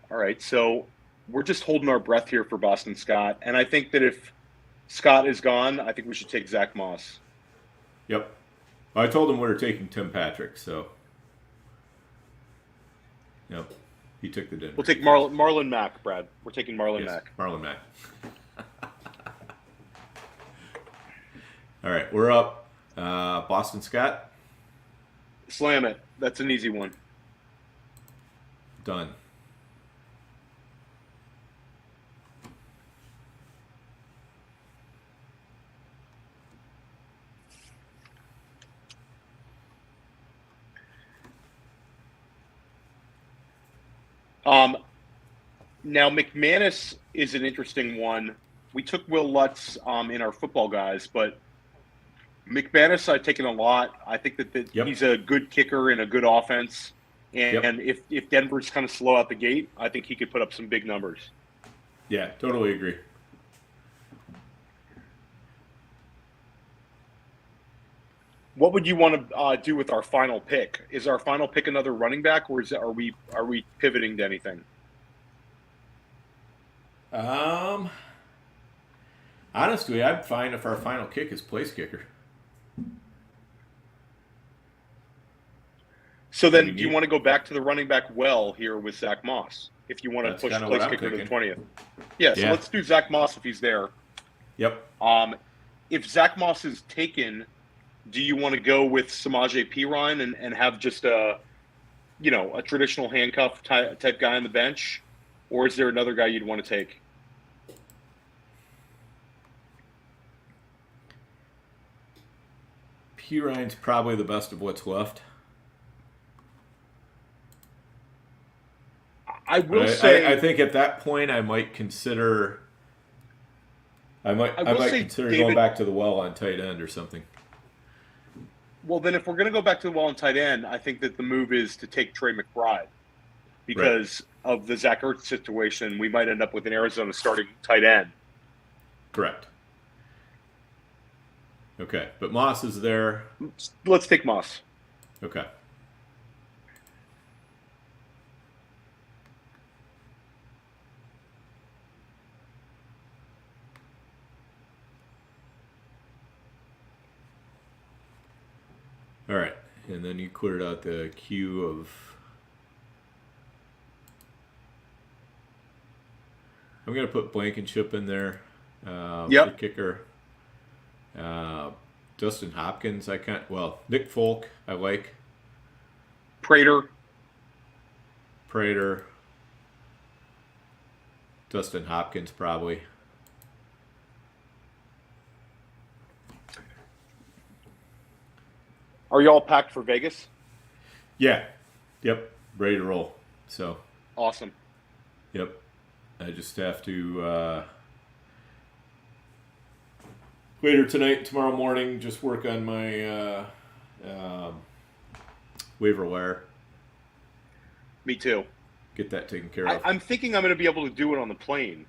All right, so we're just holding our breath here for Boston Scott, and I think that if Scott is gone, I think we should take Zach Moss. Yep. I told him we were taking Tim Patrick, so. Yep. He took the Denver. We'll take Marlon Mack, Brad. We're taking Marlon Mack. Marlon Mack. All right, we're up. Boston Scott. Slam it. That's an easy one. Done. Now McManus is an interesting one. We took Will Lutz in our football guys, but McManus I've taken a lot. I think that he's a good kicker in a good offense. And if Denver's kind of slow out the gate, I think he could put up some big numbers. Yeah, totally agree. What would you want to do with our final pick? Is our final pick another running back, or are we pivoting to anything? Honestly, I'd fine if our final kick is place kicker. So then, do you want to go back to the running back well here with Zach Moss? If you want to push place kicker to the 20th. Yeah, so let's do Zach Moss if he's there. Yep. If Zach Moss is taken, do you want to go with Samaje Perine and have just a traditional handcuff type guy on the bench? Or is there another guy you'd want to take? Perine's probably the best of what's left. I will say, I think at that point I might consider. I might consider going back to the well on tight end or something. Well, then if we're going to go back to the well on tight end, I think that the move is to take Trey McBride because of the Zach Ertz situation. We might end up with an Arizona starting tight end. Correct. Okay, but Moss is there. Let's take Moss. Okay. All right, and then you cleared out the queue of. I'm going to put Blankenship in there for kicker. Justin Hopkins, Nick Folk, I like. Prater. Justin Hopkins, probably. Are you all packed for Vegas? Yeah. Yep. Ready to roll. So. Awesome. Yep. I just have to later tonight, tomorrow morning, just work on my waiver wire. Me too. Get that taken care of. I'm thinking I'm going to be able to do it on the plane.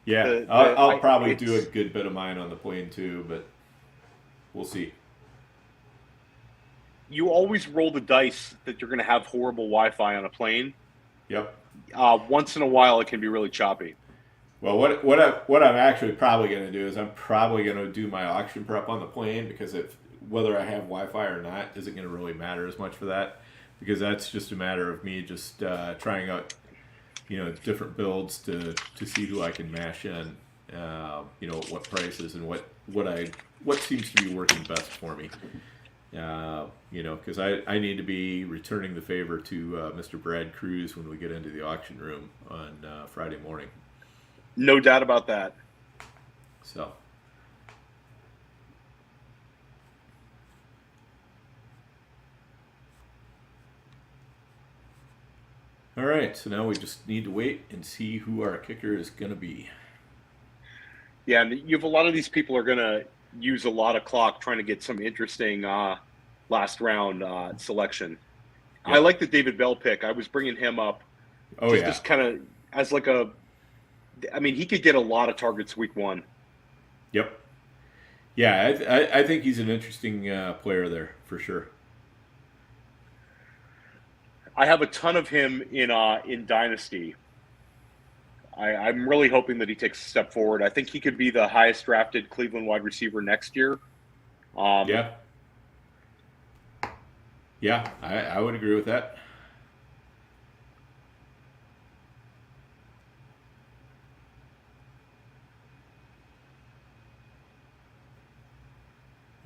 Yeah, I'll probably do a good bit of mine on the plane too, but we'll see. You always roll the dice that you're going to have horrible Wi-Fi on a plane. Yep. Once in a while, it can be really choppy. Well, what I'm actually probably going to do is I'm probably going to do my auction prep on the plane because whether I have Wi-Fi or not isn't going to really matter as much for that because that's just a matter of me just trying out different builds to see who I can mash in, what prices and what seems to be working best for me. Because I need to be returning the favor to Mr. Brad Cruz when we get into the auction room on Friday morning. No doubt about that. So. All right, so now we just need to wait and see who our kicker is going to be. Yeah, and you have a lot of these people are going to use a lot of clock trying to get some interesting last round selection. Yep. I like the David Bell pick. I was bringing him up just kind of as like he could get a lot of targets week one. Yep. Yeah, I think he's an interesting player there for sure. I have a ton of him in Dynasty. I'm really hoping that he takes a step forward. I think he could be the highest drafted Cleveland wide receiver next year. Yeah, I would agree with that.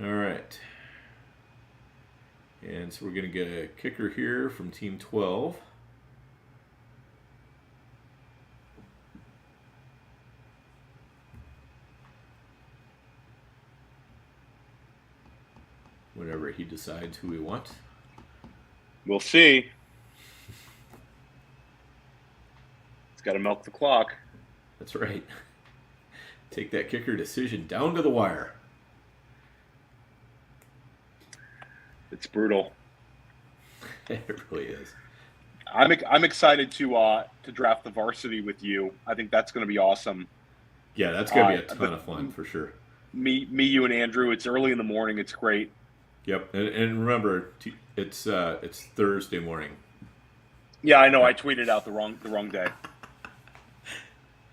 All right. And so we're going to get a kicker here from Team 12. Whenever he decides who we want. We'll see. He's got to milk the clock. That's right. Take that kicker decision down to the wire. It's brutal. It really is. I'm excited to draft the varsity with you. I think that's going to be awesome. Yeah, that's going to be a ton of fun for sure. Me, you, and Andrew. It's early in the morning. It's great. Yep, and remember, it's Thursday morning. Yeah, I know. I tweeted out the wrong day.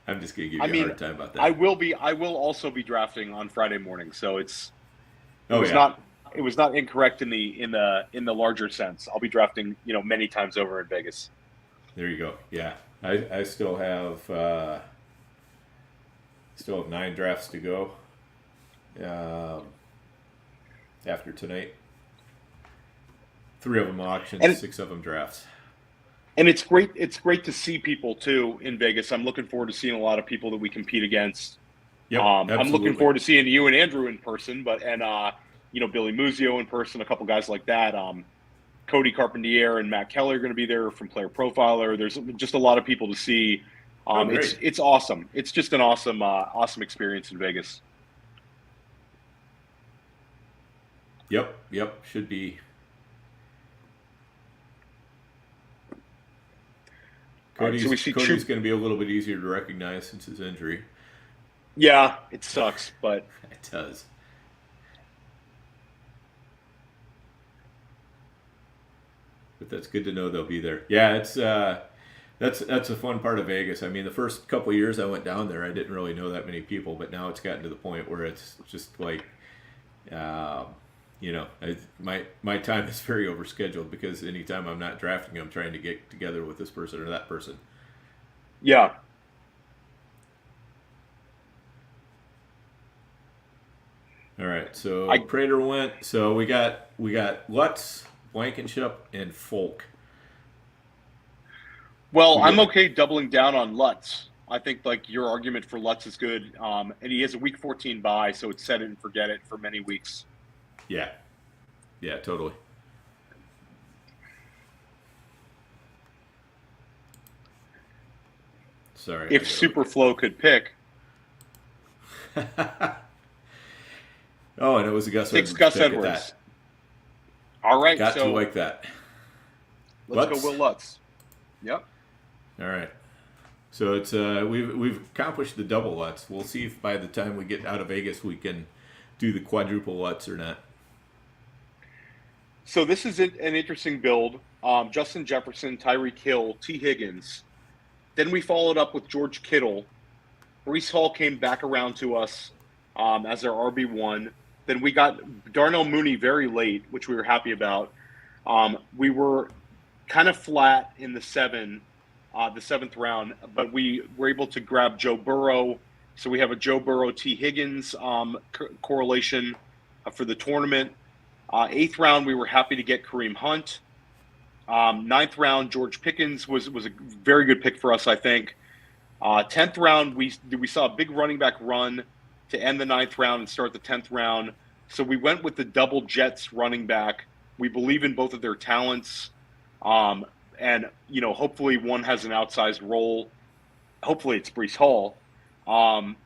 I'm just gonna give you a hard time about that. I will also be drafting on Friday morning, so it was not incorrect in the larger sense. I'll be drafting, many times over in Vegas. There you go. Yeah, I still have 9 drafts to go. After tonight, 3 of them auctions, and 6 of them drafts. And it's great. It's great to see people too in Vegas. I'm looking forward to seeing a lot of people that we compete against. Yep, I'm looking forward to seeing you and Andrew in person, Billy Muzio in person, a couple guys like that. Cody Carpentier and Matt Kelly are going to be there from Player Profiler. There's just a lot of people to see. It's awesome. It's just an awesome experience in Vegas. Yep, should be. Cody's going to be a little bit easier to recognize since his injury. Yeah, it sucks, but it does. But that's good to know they'll be there. Yeah, it's that's a fun part of Vegas. I mean, the first couple of years I went down there, I didn't really know that many people, but now it's gotten to the point where it's just like, my time is very overscheduled because anytime I'm not drafting, I'm trying to get together with this person or that person. Yeah. All right, so Prater went. So we got Lutz, Blankenship, and Folk. Well, I'm okay doubling down on Lutz. I think your argument for Lutz is good, and he has a week 14 bye, so it's set it and forget it for many weeks. Yeah, totally. Sorry. If Superflow could pick. Oh, and it was a Gus Edwards. Gus Edwards. All right. Got to like that. Let's go Will Lutz. Yep. All right. So it's we've accomplished the double Lutz. We'll see if by the time we get out of Vegas we can do the quadruple Lutz or not. So this is an interesting build. Justin Jefferson, Tyreek Hill, T. Higgins. Then we followed up with George Kittle. Breece Hall came back around to us as our RB1. Then we got Darnell Mooney very late, which we were happy about. We were kind of flat in the 7th round, but we were able to grab Joe Burrow. So we have a Joe Burrow, T. Higgins correlation for the tournament. 8th round, we were happy to get Kareem Hunt. 9th round, George Pickens was a very good pick for us, I think. 10th round, we saw a big running back run to end the 9th round and start the 10th round. So we went with the double Jets running back. We believe in both of their talents. And, hopefully one has an outsized role. Hopefully it's Breece Hall. And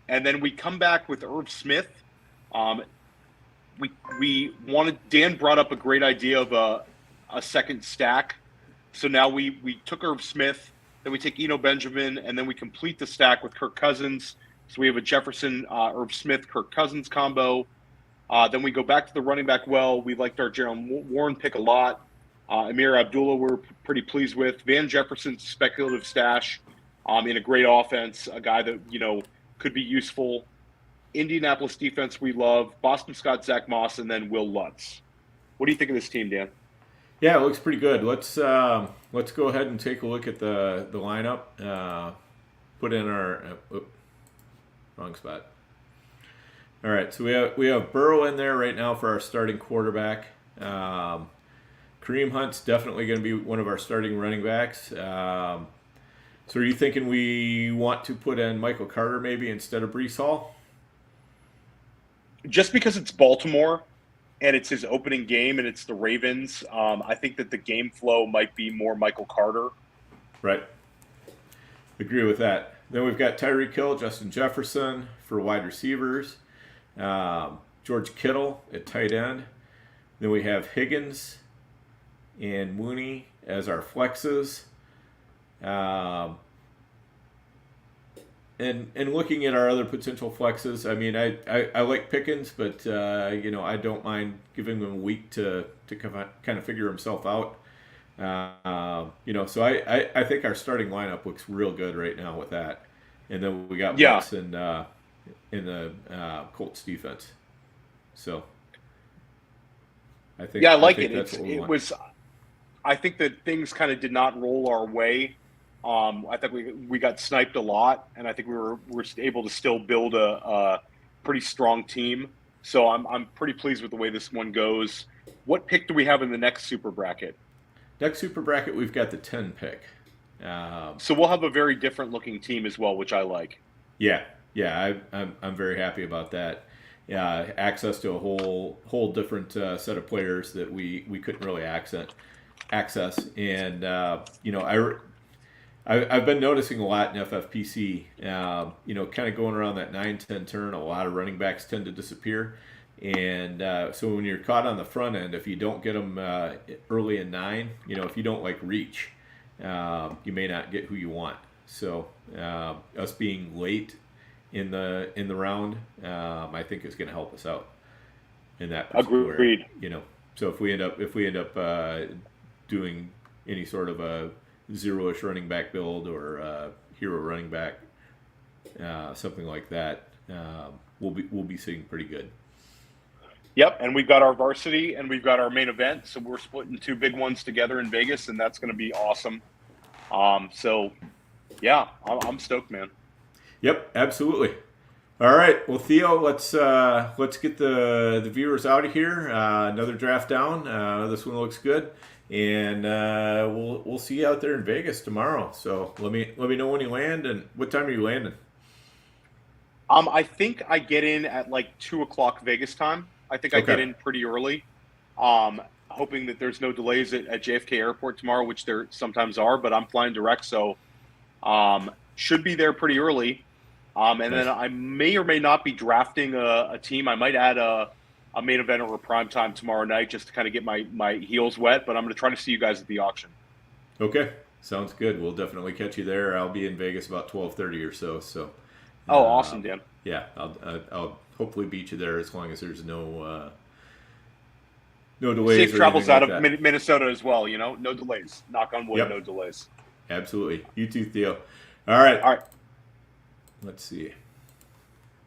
then we come back with Irv Smith. Dan brought up a great idea of a second stack. So now we took Irv Smith, then we take Eno Benjamin, and then we complete the stack with Kirk Cousins. So we have a Jefferson, Irv Smith, Kirk Cousins combo. Then we go back to the running back well. We liked our Jalen Warren pick a lot. Amir Abdullah we're pretty pleased with. Van Jefferson's speculative stash in a great offense, a guy that, could be useful. Indianapolis defense we love. Boston Scott, Zach Moss, and then Will Lutz. What do you think of this team, Dan? Yeah, it looks pretty good. Let's go ahead and take a look at the lineup. Put in our wrong spot. All right, so we have Burrow in there right now for our starting quarterback. Kareem Hunt's definitely going to be one of our starting running backs. So are you thinking we want to put in Michael Carter maybe instead of Brees Hall? Just because it's Baltimore and it's his opening game and it's the Ravens, I think that the game flow might be more Michael Carter. Right. Agree with that. Then we've got Tyreek Hill, Justin Jefferson for wide receivers. George Kittle at tight end. Then we have Higgins and Mooney as our flexes. And looking at our other potential flexes, I mean, I like Pickens, but I don't mind giving him a week to kind of figure himself out. So I think our starting lineup looks real good right now with that. And then we got Wentz in the Colts defense. So I think I like think it. that's what we want. I think that things kind of did not roll our way. I think we got sniped a lot, and I think we were able to still build a pretty strong team. So I'm pretty pleased with the way this one goes. What pick do we have in the next Super Bracket? Next Super Bracket, we've got the 10 pick. So we'll have a very different looking team as well, which I like. Yeah, I'm very happy about that. Yeah, access to a whole different set of players that we couldn't really access. And I've been noticing a lot in FFPC. Kind of going around that 9-10 turn, a lot of running backs tend to disappear. And so when you're caught on the front end, if you don't get them early in 9, if you don't reach, you may not get who you want. So us being late in the round, I think is going to help us out in that particular. Agreed. So if we end up doing any sort of a zero-ish running back build or hero running back, something like that, we'll be seeing pretty good. Yep, and we've got our varsity and we've got our main event, so we're splitting two big ones together in Vegas, and that's going to be awesome. So yeah, I'm stoked, man. Yep, absolutely. All right, well, Theo, let's get the viewers out of here. Another draft down. This one looks good, and we'll see you out there in Vegas tomorrow. So let me know when you land, and what time are you landing? I think I get in at 2:00 Vegas time. I think I get in pretty early. Hoping that there's no delays at JFK Airport tomorrow, which there sometimes are, but I'm flying direct, so should be there pretty early. And then I may or may not be drafting a team. I might add a main event or a prime time tomorrow night just to kind of get my heels wet, but I'm going to try to see you guys at the auction. Okay, sounds good. We'll definitely catch you there. I'll be in Vegas about 12:30 or so. So. Awesome, Dan. Yeah, I'll hopefully beat you there as long as there's no delays. Safe travels out of Minnesota as well. No delays. Knock on wood, No delays. Absolutely. You too, Theo. All right. All right. Let's see.